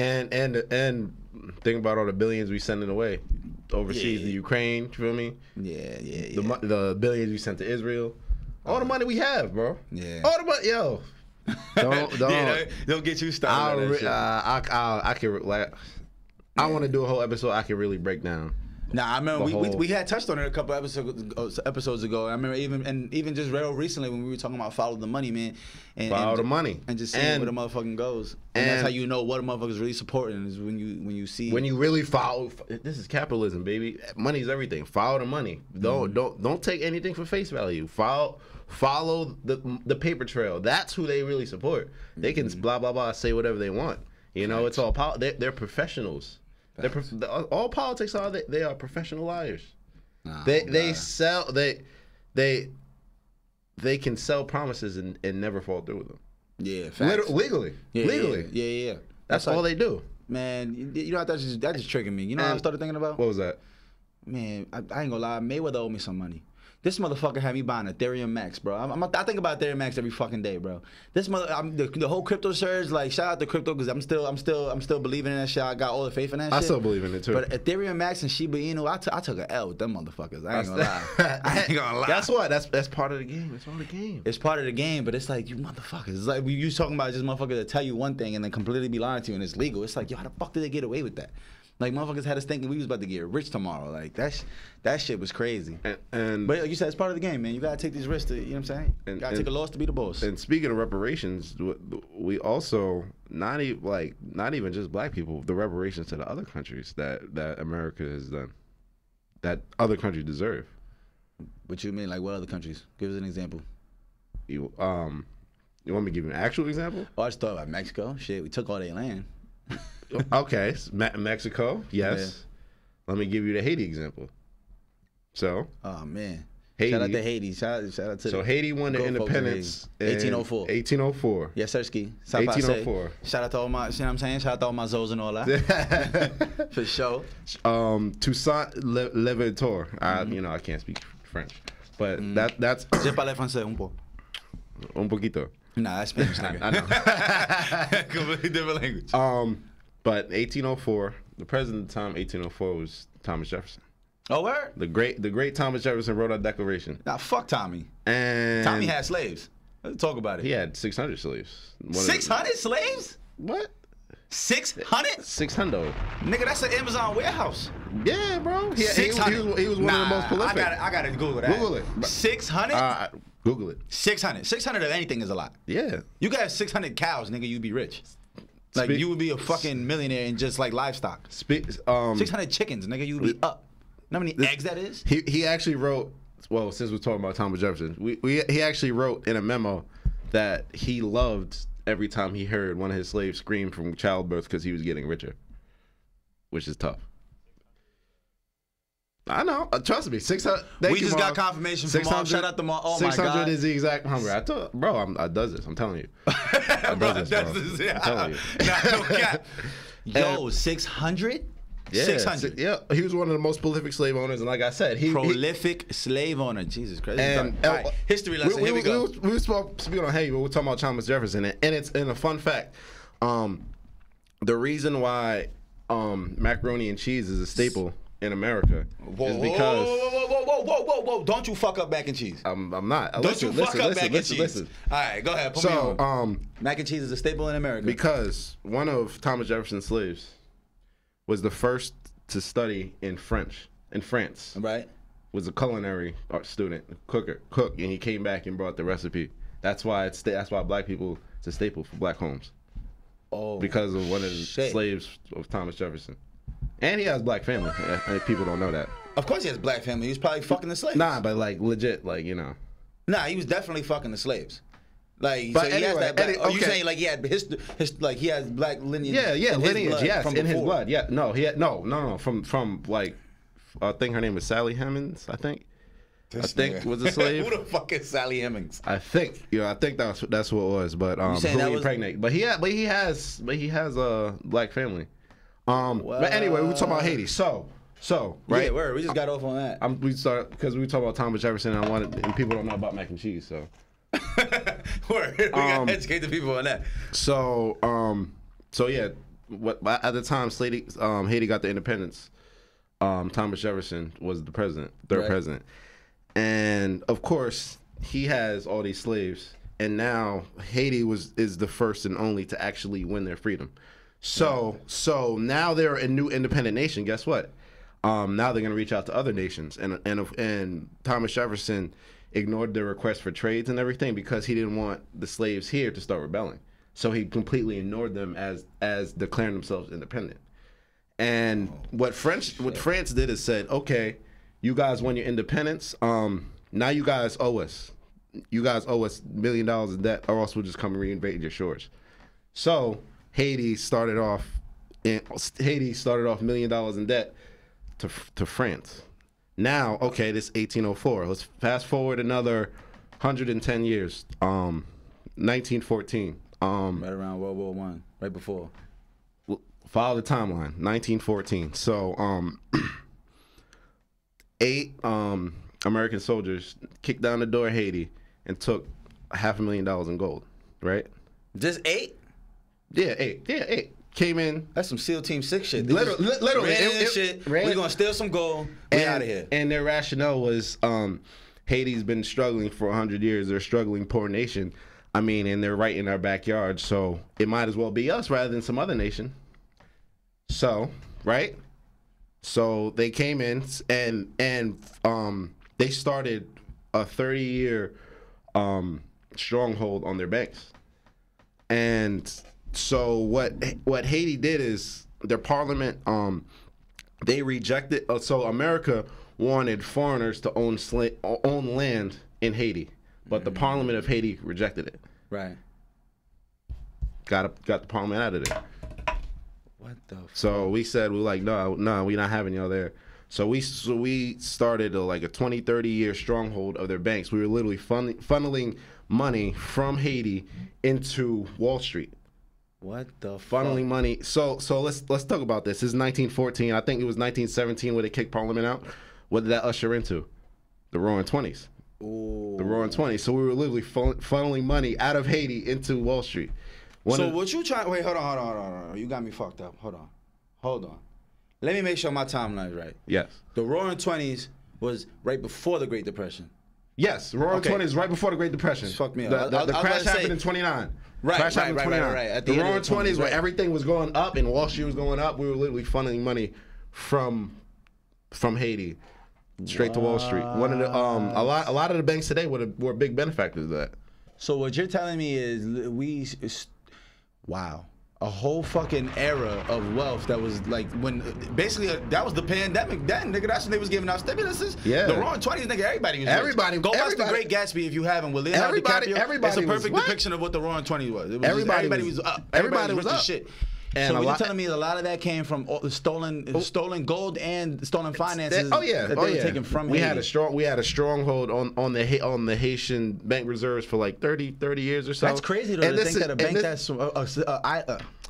Speaker 1: think about all the billions we sending away overseas to Ukraine, you feel me?
Speaker 2: Yeah.
Speaker 1: The billions we sent to Israel. All the money we have, bro.
Speaker 2: Yeah.
Speaker 1: All the money, yo.
Speaker 2: Don't get you started.
Speaker 1: I want to do a whole episode I can really break down.
Speaker 2: Nah, I remember we had touched on it a couple episodes ago. I remember even just real recently when we were talking about follow the money, man.
Speaker 1: Follow the money.
Speaker 2: And just seeing where the motherfucking goes. And that's how you know what a motherfucker's really supporting is when you see.
Speaker 1: When you really follow. This is capitalism, baby. Money's everything. Follow the money. Don't take anything for face value. Follow the paper trail. That's who they really support. They can blah blah blah say whatever they want. You know, it's all they're professionals. All politics are they are professional liars. They can sell promises and never fall through with them.
Speaker 2: Yeah, facts.
Speaker 1: Legally.
Speaker 2: Yeah.
Speaker 1: That's all they do.
Speaker 2: Man, you know that just triggered me. You know what I started thinking about?
Speaker 1: What was that?
Speaker 2: Man, I ain't gonna lie. Mayweather owed me some money. This motherfucker had me buying Ethereum Max, bro. I think about Ethereum Max every fucking day, bro. This the whole crypto surge, like shout out to crypto because I'm still believing in that shit. I got all the faith in that shit.
Speaker 1: I still believe in it too.
Speaker 2: But Ethereum Max and Shiba Inu, I took an L with them motherfuckers. I ain't gonna lie. I ain't gonna lie.
Speaker 1: That's what. That's part of the game. It's part of the game.
Speaker 2: It's part of the game, but it's like you motherfuckers. It's like you talking about just motherfuckers that tell you one thing and then completely be lying to you and it's legal. It's like, yo, how the fuck did they get away with that? Like motherfuckers had us thinking we was about to get rich tomorrow. Like that shit was crazy.
Speaker 1: And
Speaker 2: but like you said, it's part of the game, man. You gotta take these risks. You know what I'm saying? You gotta take a loss to be the boss.
Speaker 1: And speaking of reparations, we also not even just black people. The reparations to the other countries that America has done, that other countries deserve.
Speaker 2: What you mean? Like what other countries? Give us an example.
Speaker 1: You want me to give you an actual example?
Speaker 2: Oh, I just thought about Mexico. Shit, we took all their land.
Speaker 1: Okay, Mexico, yes. Yeah. Let me give you the Haiti example. So.
Speaker 2: Oh man.
Speaker 1: Haiti.
Speaker 2: Shout out to Haiti. Shout out to.
Speaker 1: So Haiti won the independence in
Speaker 2: 1804.
Speaker 1: 1804.
Speaker 2: Yes, sir, ski.
Speaker 1: 1804.
Speaker 2: Shout out to all my, you know what I'm saying? Shout out to all my Zos and all that. For sure.
Speaker 1: Toussaint Louverture. You know, I can't speak French, but that's.
Speaker 2: Je parle français un peu.
Speaker 1: Un poquito.
Speaker 2: Nah, that's Spanish, nigga.
Speaker 1: I know.
Speaker 2: Completely different language.
Speaker 1: But 1804, the president at the time, 1804, was Thomas Jefferson.
Speaker 2: Oh, where?
Speaker 1: The great Thomas Jefferson wrote our Declaration.
Speaker 2: Nah, fuck Tommy.
Speaker 1: And
Speaker 2: Tommy had slaves. Let's talk about it.
Speaker 1: He had 600 slaves.
Speaker 2: 600 slaves?
Speaker 1: What?
Speaker 2: 600?
Speaker 1: 600.
Speaker 2: Nigga, that's an Amazon warehouse.
Speaker 1: Yeah, bro.
Speaker 2: 600.
Speaker 1: He was one of the most prolific.
Speaker 2: I gotta Google that.
Speaker 1: Google it.
Speaker 2: 600?
Speaker 1: Google it.
Speaker 2: 600. 600 of anything is a lot.
Speaker 1: Yeah.
Speaker 2: You got 600 cows, nigga, you'd be rich. Like, you would be a fucking millionaire in just, like, livestock. 600 chickens, nigga, you'd be up. You know how many eggs that is?
Speaker 1: He actually wrote, well, since we're talking about Thomas Jefferson, he actually wrote in a memo that he loved every time he heard one of his slaves scream from childbirth because he was getting richer, which is tough. I know. Trust me. 600.
Speaker 2: We just got confirmation from Mom. Shout out to Mom. Oh, my God.
Speaker 1: 600 is the exact number. I told, bro, I does this. I'm telling you. I does this, bro. I'm telling you.
Speaker 2: No cap. Yo, 600?
Speaker 1: Yeah,
Speaker 2: 600.
Speaker 1: Yeah, he was one of the most prolific slave owners, and like I said,
Speaker 2: prolific slave owner. Jesus Christ.
Speaker 1: And
Speaker 2: all right, history lesson. Here we go.
Speaker 1: We were speaking on Haiti, but we're talking about Thomas Jefferson, and it's a fun fact. The reason why macaroni and cheese is a staple in America is because
Speaker 2: whoa! Don't you fuck up mac and cheese?
Speaker 1: I'm not.
Speaker 2: Don't you fuck up mac and cheese? Listen. All right, go ahead. Put me on. Mac and cheese is a staple in America
Speaker 1: because one of Thomas Jefferson's slaves was the first to study in France.
Speaker 2: Right.
Speaker 1: Was a culinary art student, cook, and he came back and brought the recipe. That's why black people, it's a staple for black homes. Oh. Because of one of the slaves of Thomas Jefferson. And he has black family. People don't know that.
Speaker 2: Of course he has black family. He was probably fucking the slaves.
Speaker 1: Nah, but like legit, like, you know.
Speaker 2: Nah, he was definitely fucking the slaves. Like,
Speaker 1: but
Speaker 2: so he
Speaker 1: anyway,
Speaker 2: has that black, you saying like he had like he has black lineage?
Speaker 1: Yeah, lineage, yes, in his blood. Yeah, no, he had no, from like, I think her name was Sally Hemings, I think. Was a slave.
Speaker 2: Who the fuck is Sally Hemings?
Speaker 1: I think that's what it was, but who he impregnate. But he has a black family. But anyway, we were talking about Haiti. So right.
Speaker 2: Yeah, word. We just got off on that.
Speaker 1: We started because we were talking about Thomas Jefferson, and people don't know about mac and cheese, so.
Speaker 2: Word. We gotta educate the people on that.
Speaker 1: So yeah, at the time Haiti got the independence, Thomas Jefferson was the third president, and of course he has all these slaves, and now Haiti is the first and only to actually win their freedom. So now they're a new independent nation. Guess what? Now they're gonna reach out to other nations, and Thomas Jefferson ignored their request for trades and everything because he didn't want the slaves here to start rebelling. So he completely ignored them as declaring themselves independent. And what France did is said, okay, you guys won your independence. Now you guys owe us. You guys owe us $1 million in debt, or else we'll just come and reinvade your shores. So Haiti started off $1 million in debt to France. Now, okay, this 1804. Let's fast forward another 110 years. 1914.
Speaker 2: Right around World War I, right before.
Speaker 1: Follow the timeline. 1914. So, 8 American soldiers kicked down the door of Haiti and took $500,000 in gold. Right?
Speaker 2: Just 8?
Speaker 1: Yeah, 8. Yeah, 8. Came in.
Speaker 2: That's some SEAL Team 6 shit.
Speaker 1: Literally.
Speaker 2: We're going to steal some gold. We're out of here.
Speaker 1: And their rationale was Haiti's been struggling for 100 years. They're a struggling poor nation. I mean, and they're right in our backyard. So it might as well be us rather than some other nation. So, right? So they came in and they started a 30-year stronghold on their banks. And so what Haiti did is their parliament they rejected. So America wanted foreigners to own land in Haiti, but the Parliament of Haiti rejected it.
Speaker 2: Right.
Speaker 1: Got the Parliament out of there.
Speaker 2: What the fuck?
Speaker 1: So we said, we're like, no, we're not having y'all there. So we started like a 20, 30-year stronghold of their banks. We were literally funneling money from Haiti into Wall Street.
Speaker 2: What the
Speaker 1: funneling money. So let's talk about this. This is 1914. I think it was 1917 where they kicked Parliament out. What did that usher into? The Roaring Twenties.
Speaker 2: Ooh.
Speaker 1: The Roaring Twenties. So we were literally funneling money out of Haiti into Wall Street.
Speaker 2: What you trying? Wait, hold on. You got me fucked up. Hold on. Let me make sure my timeline is right.
Speaker 1: Yes.
Speaker 2: The Roaring Twenties was right before the Great Depression.
Speaker 1: Yes, Roaring Twenties right before the Great Depression.
Speaker 2: Fuck me up.
Speaker 1: The crash happened in 29.
Speaker 2: Right.
Speaker 1: At the Roaring 20s, where everything was going up and Wall Street was going up, we were literally funneling money from Haiti straight to Wall Street. One of the a lot of the banks today were big benefactors of that.
Speaker 2: So what you're telling me is wow. A whole fucking era of wealth that was like when basically that was the pandemic. Then nigga, that's when they was giving out stimuluses.
Speaker 1: Yeah,
Speaker 2: the Roaring 20s, nigga, everybody was rich. Go watch The Great Gatsby if you haven't. With Leonardo DiCaprio, it's a perfect depiction of what the Roaring 20s was. It was everybody was up. Everybody was rich as shit. And so what you're telling me is a lot of that came from stolen gold and stolen finances. That they were taken from Haiti.
Speaker 1: We had a stronghold on the Haitian bank reserves for like 30 years or so.
Speaker 2: That's crazy though, to think that a bank that's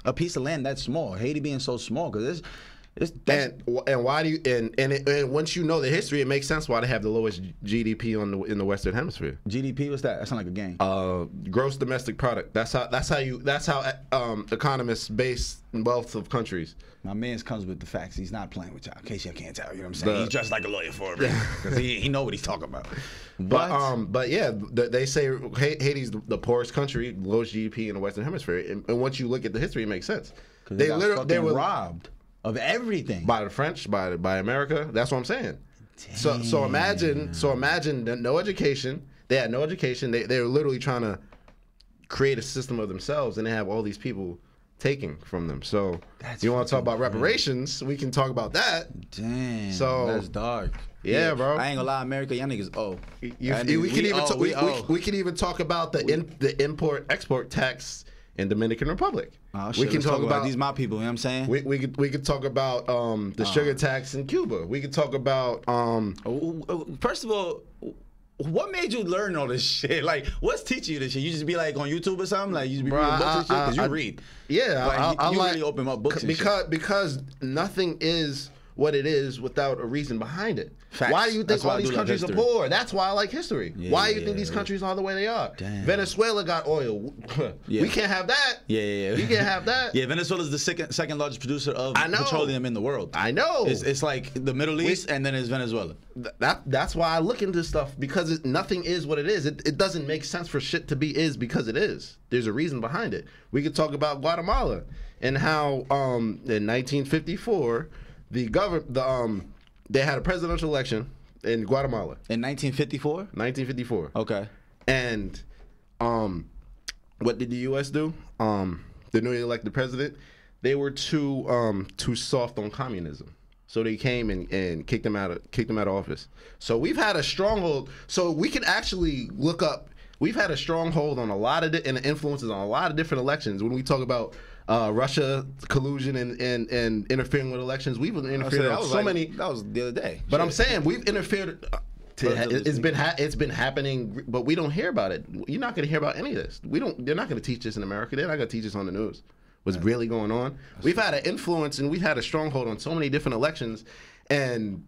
Speaker 2: a piece of land that small, Haiti being so small, because
Speaker 1: and why do you and once you know the history, it makes sense why they have the lowest GDP in the Western Hemisphere.
Speaker 2: GDP, what's that? That sounds like a game.
Speaker 1: Gross domestic product. That's how economists base wealth of countries.
Speaker 2: My man's comes with the facts. He's not playing with y'all. In case y'all can't tell, you know what I'm saying? He's dressed like a lawyer for a reason because he know what he's talking about.
Speaker 1: But yeah, they say Haiti's the poorest country, lowest GDP in the Western Hemisphere, and once you look at the history, it makes sense.
Speaker 2: They were robbed of everything
Speaker 1: by the French, by America. That's what I'm saying. Damn. So imagine no education. They had no education. They were literally trying to create a system of themselves, and they have all these people taking from them. So you want to talk about reparations? We can talk about that.
Speaker 2: Damn.
Speaker 1: So
Speaker 2: that's dark.
Speaker 1: Yeah, bro.
Speaker 2: I ain't gonna lie, America, y'all niggas owe.
Speaker 1: We can even talk about the import-export tax in Dominican Republic.
Speaker 2: Oh, shit, we can talk about these my people. You know what I'm saying?
Speaker 1: We could talk about the sugar tax in Cuba. We could talk about
Speaker 2: first of all, what made you learn all this shit? Like, what's teaching you this shit? You just be like on YouTube or something? Like you just be reading books and shit because you read.
Speaker 1: Yeah,
Speaker 2: like, you really open up books
Speaker 1: because nothing is what it is without a reason behind it. Facts. Why do you think all these countries are poor? That's why I like history. Yeah, why do you think these countries are the way they are? Damn. Venezuela got oil. We can't have that.
Speaker 2: Yeah.
Speaker 1: We can't have that.
Speaker 2: Yeah, Venezuela is the second largest producer of petroleum in the world.
Speaker 1: I know.
Speaker 2: It's like the Middle East and then it's Venezuela.
Speaker 1: That's why I look into stuff, because nothing is what it is. It doesn't make sense for shit to be is because it is. There's a reason behind it. We could talk about Guatemala and how in 1954 they had a presidential election in Guatemala.
Speaker 2: In 1954?
Speaker 1: 1954.
Speaker 2: Okay.
Speaker 1: And what did the U.S. do? The newly elected president, they were too soft on communism. So they came and kicked them out of office. So we've had a stronghold. So we can actually look up. We've had a stronghold on a lot of and influences on a lot of different elections. When we talk about Russia collusion and interfering with elections, we've interfered on so many.
Speaker 2: That was the other day.
Speaker 1: But I'm saying we've interfered. It's been happening, but we don't hear about it. You're not going to hear about any of this. They're not going to teach us in America. They're not going to teach us on the news what's really going on. We've had an influence and we've had a stronghold on so many different elections, and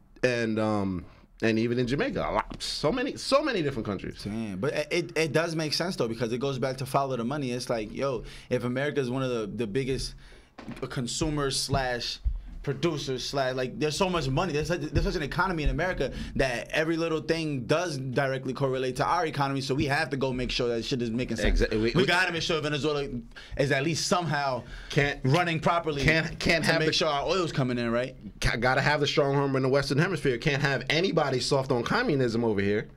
Speaker 1: even in Jamaica, so many different countries.
Speaker 2: Damn. But it does make sense though, because it goes back to follow the money. It's like, yo, if America is one of the biggest consumers / producers / like, there's so much money. There's such an economy in America that every little thing does directly correlate to our economy. So we have to go make sure that shit is making sense.
Speaker 1: Exactly.
Speaker 2: We got to make sure Venezuela is at least somehow running properly. Can't make sure our oil's coming in, right?
Speaker 1: Got to have the strong arm in the Western Hemisphere. Can't have anybody soft on communism over here.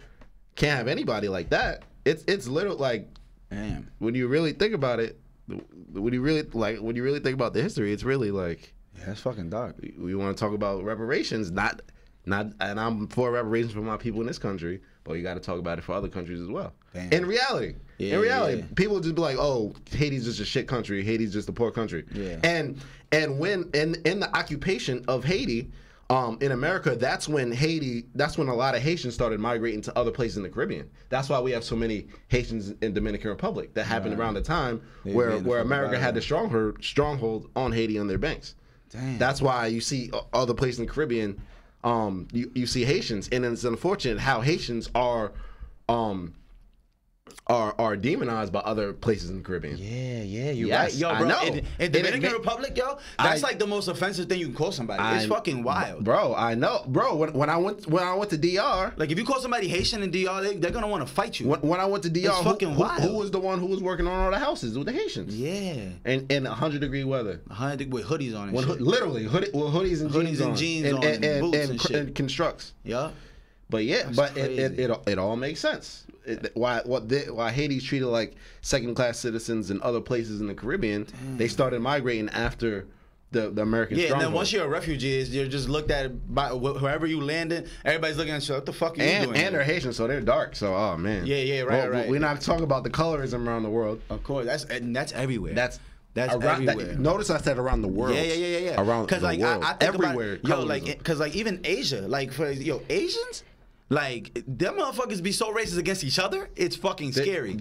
Speaker 1: Can't have anybody like that. It's literally like,
Speaker 2: damn.
Speaker 1: When you really think about it, when you really think about the history, it's really like.
Speaker 2: Yeah, that's fucking dark.
Speaker 1: We want to talk about reparations, not And I'm for reparations for my people in this country, but you got to talk about it for other countries as well. Damn. In reality, people just be like, "Oh, Haiti's just a shit country. Haiti's just a poor country."
Speaker 2: Yeah.
Speaker 1: And when in the occupation of Haiti, in America, that's when a lot of Haitians started migrating to other places in the Caribbean. That's why we have so many Haitians in Dominican Republic. That happened around the time where America had the stronghold on Haiti on their banks.
Speaker 2: Damn.
Speaker 1: That's why you see other places in the Caribbean. You see Haitians, and it's unfortunate how Haitians are demonized by other places in the Caribbean.
Speaker 2: Yeah, you're right. Yo, bro, in Dominican Republic, yo, that's like the most offensive thing you can call somebody. It's fucking wild.
Speaker 1: Bro, I know. Bro, when I went to DR,
Speaker 2: like if you call somebody Haitian in DR, they're gonna want to fight you.
Speaker 1: When I went to DR,
Speaker 2: it's fucking wild.
Speaker 1: Who was the one who was working on all the houses? With the Haitians.
Speaker 2: Yeah.
Speaker 1: And in 100-degree weather.
Speaker 2: 100 with hoodies on and shit.
Speaker 1: Literally, hoodies and jeans on.
Speaker 2: And boots and shit.
Speaker 1: And constructs.
Speaker 2: Yeah.
Speaker 1: But it all makes sense. Why Haiti's treated like second-class citizens in other places in the Caribbean. Damn. They started migrating after the American stronghold.
Speaker 2: And then once you're a refugee, you're just looked at by wherever you landed. Everybody's looking at you. What the fuck are you doing?
Speaker 1: And they're Haitian, so they're dark. So man.
Speaker 2: Right.
Speaker 1: We're not talking about the colorism around the world.
Speaker 2: Of course, that's everywhere. That's everywhere.
Speaker 1: Notice I said around the world.
Speaker 2: Yeah.
Speaker 1: Around the world.
Speaker 2: I think
Speaker 1: everywhere.
Speaker 2: About, because even Asia, Asians. Like, them motherfuckers be so racist against each other, it's fucking scary.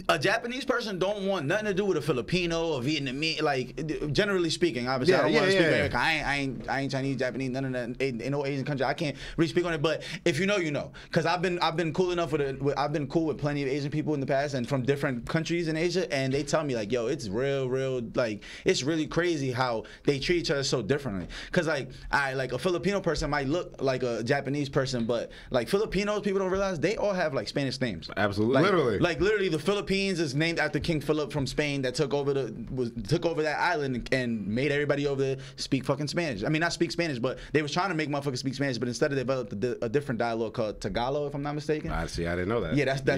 Speaker 2: A Japanese person don't want nothing to do with a Filipino or Vietnamese. Like, generally speaking, obviously, I don't want to speak American. I ain't Chinese, Japanese, none of that. Ain't no Asian country. I can't really speak on it. But if you know, you know. Because I've been cool enough I've been cool with plenty of Asian people in the past and from different countries in Asia, and they tell me like, yo, it's real, like, it's really crazy how they treat each other so differently. Because like a Filipino person might look like a Japanese person. But like Filipinos, people don't realize they all have like Spanish names.
Speaker 1: Absolutely,
Speaker 2: literally, the Philippines is named after King Philip from Spain that took over that island and made everybody over there speak fucking Spanish. I mean, not speak Spanish, but they was trying to make motherfuckers speak Spanish. But instead, they developed a different dialogue called Tagalog, if I'm not mistaken.
Speaker 1: I see. I didn't know that.
Speaker 2: Yeah, that's the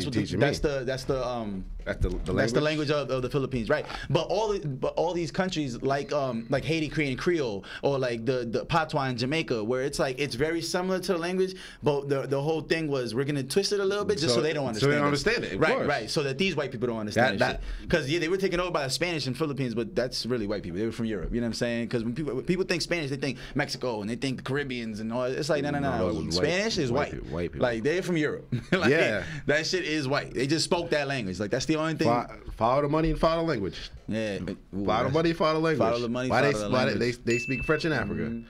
Speaker 2: language of the Philippines, right? But all these countries like Haiti, Korean Creole, or like the Patois in Jamaica, where it's like it's very similar to the language, but the whole thing was we're gonna twist it a little bit just so they don't understand.
Speaker 1: So they don't understand it.
Speaker 2: Right. So that these white people don't understand that. Because they were taken over by the Spanish in Philippines, but that's really white people. They were from Europe. You know what I'm saying? Because when people think Spanish, they think Mexico and they think the Caribbeans and all. It's like no. Spanish is white. White people. Like they're from Europe. That shit is white. They just spoke that language. Like that's the only thing.
Speaker 1: Follow the money and follow the language.
Speaker 2: Yeah.
Speaker 1: Follow the money, follow the language.
Speaker 2: Follow the money, follow the language.
Speaker 1: They speak French in Africa? Mm-hmm.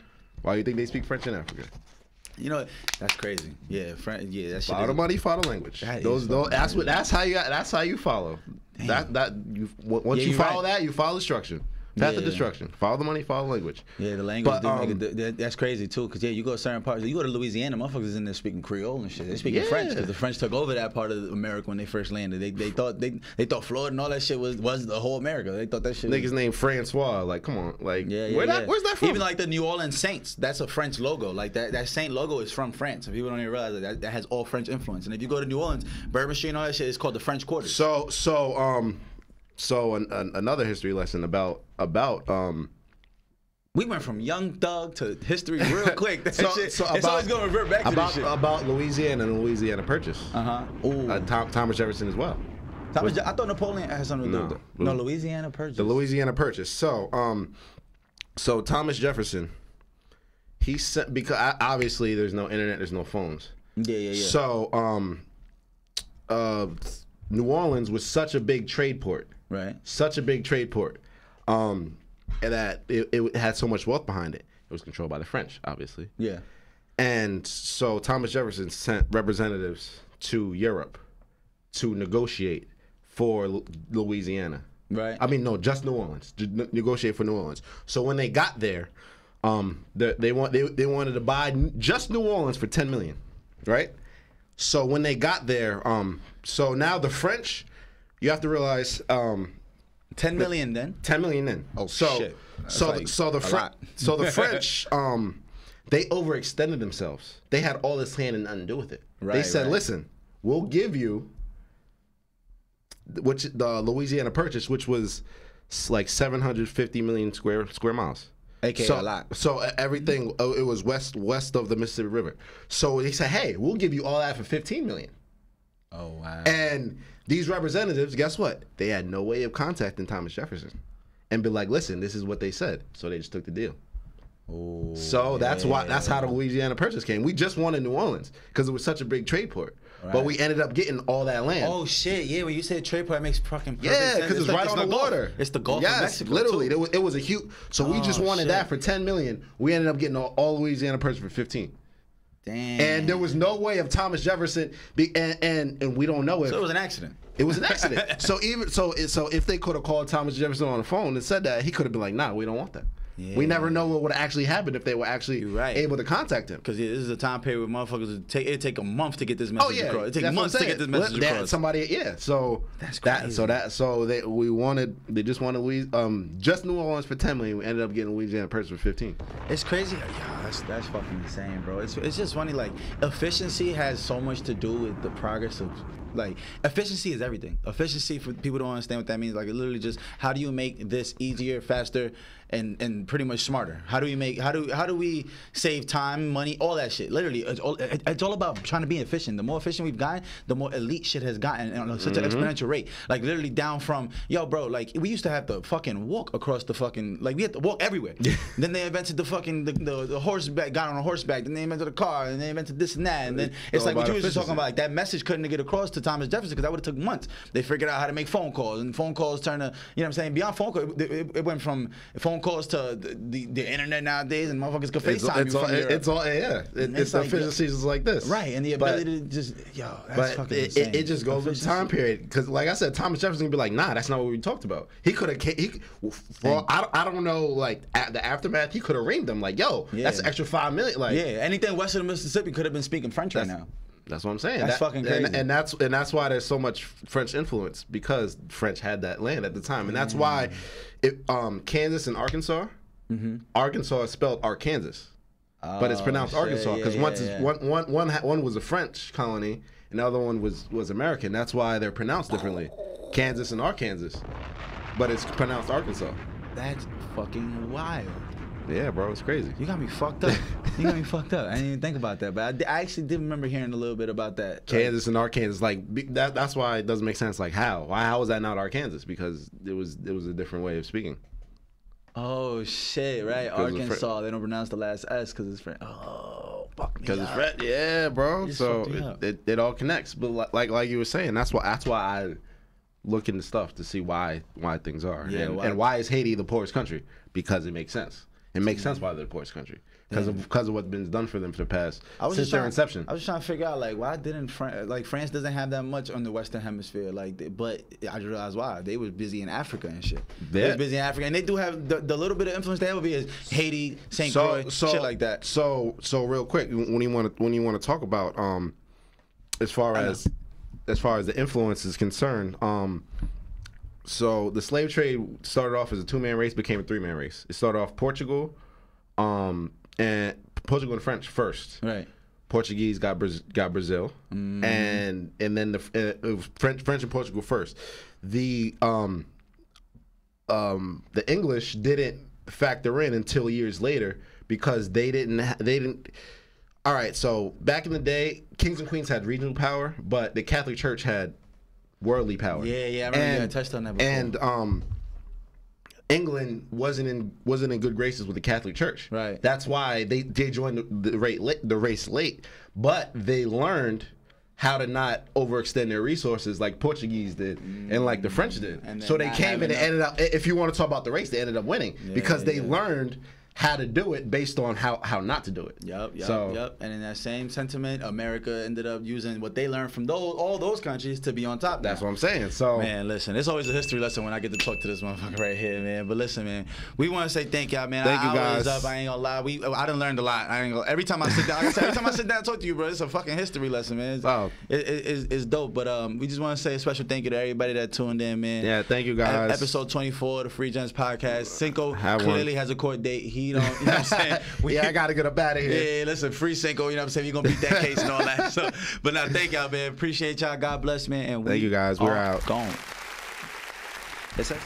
Speaker 1: Why do you think they speak French in Africa?
Speaker 2: You know, that's crazy. Yeah, that shit.
Speaker 1: Follow the money, follow the language. That's how you follow. Damn. Once you follow that, you follow destruction. Path of destruction. Follow the money, follow the language.
Speaker 2: Yeah, the language. That's crazy too, because you go to certain parts. You go to Louisiana, motherfuckers in there speaking Creole and shit. They speaking French because the French took over that part of America when they first landed. They thought Florida and all that shit was the whole America. They thought that shit.
Speaker 1: Niggas named Francois. Like, come on, like, where's that from?
Speaker 2: Even like the New Orleans Saints, that's a French logo. Like that Saint logo is from France. And people don't even realize that has all French influence. And if you go to New Orleans, Bourbon Street and all that shit is called the French Quarter.
Speaker 1: So another history lesson about
Speaker 2: we went from Young Thug to history real quick. It's always going to revert back to this shit.
Speaker 1: About Louisiana and the Louisiana Purchase. Thomas Jefferson as well.
Speaker 2: I thought Napoleon had something to do with it. No, Louisiana Purchase.
Speaker 1: The Louisiana Purchase. So Thomas Jefferson, he sent, because obviously there's no internet, there's no phones.
Speaker 2: Yeah.
Speaker 1: So New Orleans was such a big trade port.
Speaker 2: Right.
Speaker 1: Such a big trade port, that it had so much wealth behind it. It was controlled by the French, obviously.
Speaker 2: Yeah.
Speaker 1: And so Thomas Jefferson sent representatives to Europe to negotiate for Louisiana.
Speaker 2: Right.
Speaker 1: I mean, no, just New Orleans. To negotiate for New Orleans. So when they got there, they wanted to buy just New Orleans for $10 million, right? So when they got there, so now the French. You have to realize,
Speaker 2: 10 million then.
Speaker 1: 10 million then.
Speaker 2: Oh shit!
Speaker 1: So the French, they overextended themselves. They had all this land and nothing to do with it. Right, they said, "Listen, we'll give you the Louisiana Purchase, which was like 750 million square miles.
Speaker 2: AKA a lot.
Speaker 1: So everything, it was west of the Mississippi River. So they said, hey, we'll give you all that for $15 million.
Speaker 2: Oh, wow.
Speaker 1: And these representatives, guess what? They had no way of contacting Thomas Jefferson and be like, listen, this is what they said. So they just took the deal.
Speaker 2: Oh,
Speaker 1: so that's how the Louisiana Purchase came. We just won in New Orleans because it was such a big trade port. Right. But we ended up getting all that land.
Speaker 2: Oh shit! Yeah, when you said trade port, it makes fucking perfect
Speaker 1: sense.
Speaker 2: Yeah,
Speaker 1: because it's right on the water.
Speaker 2: It's the Gulf of Mexico.
Speaker 1: Literally, it was a huge. So we just wanted that for $10 million. We ended up getting all Louisiana Purchase for 15.
Speaker 2: Damn.
Speaker 1: And there was no way of Thomas Jefferson, and we don't know if.
Speaker 2: So it was an accident.
Speaker 1: It was an accident. So if they could have called Thomas Jefferson on the phone and said that, he could have been like, nah, we don't want that. Yeah. We never know what would have actually happened if they were actually able to contact him.
Speaker 2: Because this is a time period where motherfuckers it'd take a month to get this message across. It'd take months to get this message across.
Speaker 1: So
Speaker 2: that's crazy.
Speaker 1: They just wanted just New Orleans for $10 million. We ended up getting Louisiana Purchase for 15.
Speaker 2: It's crazy. Yeah, that's fucking insane, bro. It's just funny. Like, efficiency has so much to do with the progress of. Like, efficiency is everything. Efficiency, for people don't understand what that means. Like, it literally just, how do you make this easier, faster, and pretty much smarter? How do we save time, money, all that shit? Literally, it's all about trying to be efficient. The more efficient we've gotten, the more elite shit has gotten on such an exponential rate. Like, literally down from, yo, bro, like, we used to have to fucking walk across the fucking, like, we had to walk everywhere. Then they invented the fucking, the horseback, got on a horseback, then they invented a car, and they invented this and that, and then it's like what you were just talking about, like, that message couldn't get across to Thomas Jefferson because that would have took months. They figured out how to make phone calls, and phone calls turned to, you know what I'm saying, beyond phone calls, it went from phone calls to the internet nowadays, and motherfuckers can FaceTime you from Europe.
Speaker 1: It's the efficiencies like this.
Speaker 2: Right, and the ability to just, that's fucking insane.
Speaker 1: It just goes with the time period. Because, like I said, Thomas Jefferson would be like, nah, that's not what we talked about. He could have, I don't know, like, the aftermath, he could have ringed them, like, yo, that's an extra $5 million. Like,
Speaker 2: anything west of the Mississippi could have been speaking French right now.
Speaker 1: That's what I'm saying.
Speaker 2: That's fucking crazy.
Speaker 1: And that's why there's so much French influence, because French had that land at the time. And that's why Kansas and Arkansas, Arkansas is spelled Arkansas, but it's pronounced Arkansas because one was a French colony and the other one was American. That's why they're pronounced differently. Kansas and Arkansas, but it's pronounced Arkansas.
Speaker 2: That's fucking wild.
Speaker 1: Yeah, bro, it's crazy.
Speaker 2: You got me fucked up. I didn't even think about that, but I actually did remember hearing a little bit about that.
Speaker 1: Kansas and Arkansas, like that's why it doesn't make sense. Like how was that not Arkansas? Because it was a different way of speaking.
Speaker 2: Oh shit! Right, Arkansas. They don't pronounce the last S because it's French. Oh, fuck me. Because
Speaker 1: it's French. Yeah, bro. So it all connects. But like you were saying, that's why I look into stuff to see why things are. Yeah, and why is Haiti the poorest country? Because it makes sense. It makes sense why they're the poorest country. Because of what's been done for them for the past since their inception.
Speaker 2: I was just trying to figure out, like, why didn't France doesn't have that much on the Western Hemisphere, but I just realized why. They was busy in Africa and shit. They was busy in Africa, and they do have the little bit of influence they have over here is Haiti, St. Croix, shit like that.
Speaker 1: So real quick, when you want to talk about as far as the influence is concerned, so the slave trade started off as a 2-man race, became a 3-man race. It started off Portugal, and French first.
Speaker 2: Right.
Speaker 1: Portuguese got Brazil, and then it was French and Portugal first. The English didn't factor in until years later because they didn't. All right, so back in the day, kings and queens had regional power, but the Catholic Church had worldly power.
Speaker 2: Yeah, I remember you touched on that before.
Speaker 1: And England wasn't in good graces with the Catholic Church.
Speaker 2: Right.
Speaker 1: That's why they joined the race late, but they learned how to not overextend their resources like Portuguese did and like the French did. So they came and ended up. If you want to talk about the race, they ended up winning because they learned how to do it based on how not to do it.
Speaker 2: Yep. And in that same sentiment, America ended up using what they learned from all those countries to be on top.
Speaker 1: That's what I'm saying. So
Speaker 2: man, listen, it's always a history lesson when I get to talk to this motherfucker right here, man. But listen, man, we want to say thank y'all, man.
Speaker 1: Thank you guys.
Speaker 2: I ain't gonna lie, I done learned a lot. Every time I sit down, like I said, every time I sit down and talk to you, bro, it's a fucking history lesson, man. It's dope. But we just want to say a special thank you to everybody that tuned in, man.
Speaker 1: Yeah, thank you guys.
Speaker 2: Episode 24 of the Free GEMS Podcast. Cinco clearly has a court date. He don't. You know what I'm saying?
Speaker 1: I gotta get up out of here.
Speaker 2: Yeah, listen, free Cinco, you know what I'm saying? You're gonna beat that case and all that. So, but now, thank y'all, man. Appreciate y'all. God bless, man. And
Speaker 1: thank you guys. We're out.
Speaker 2: Gone. Yes, sir.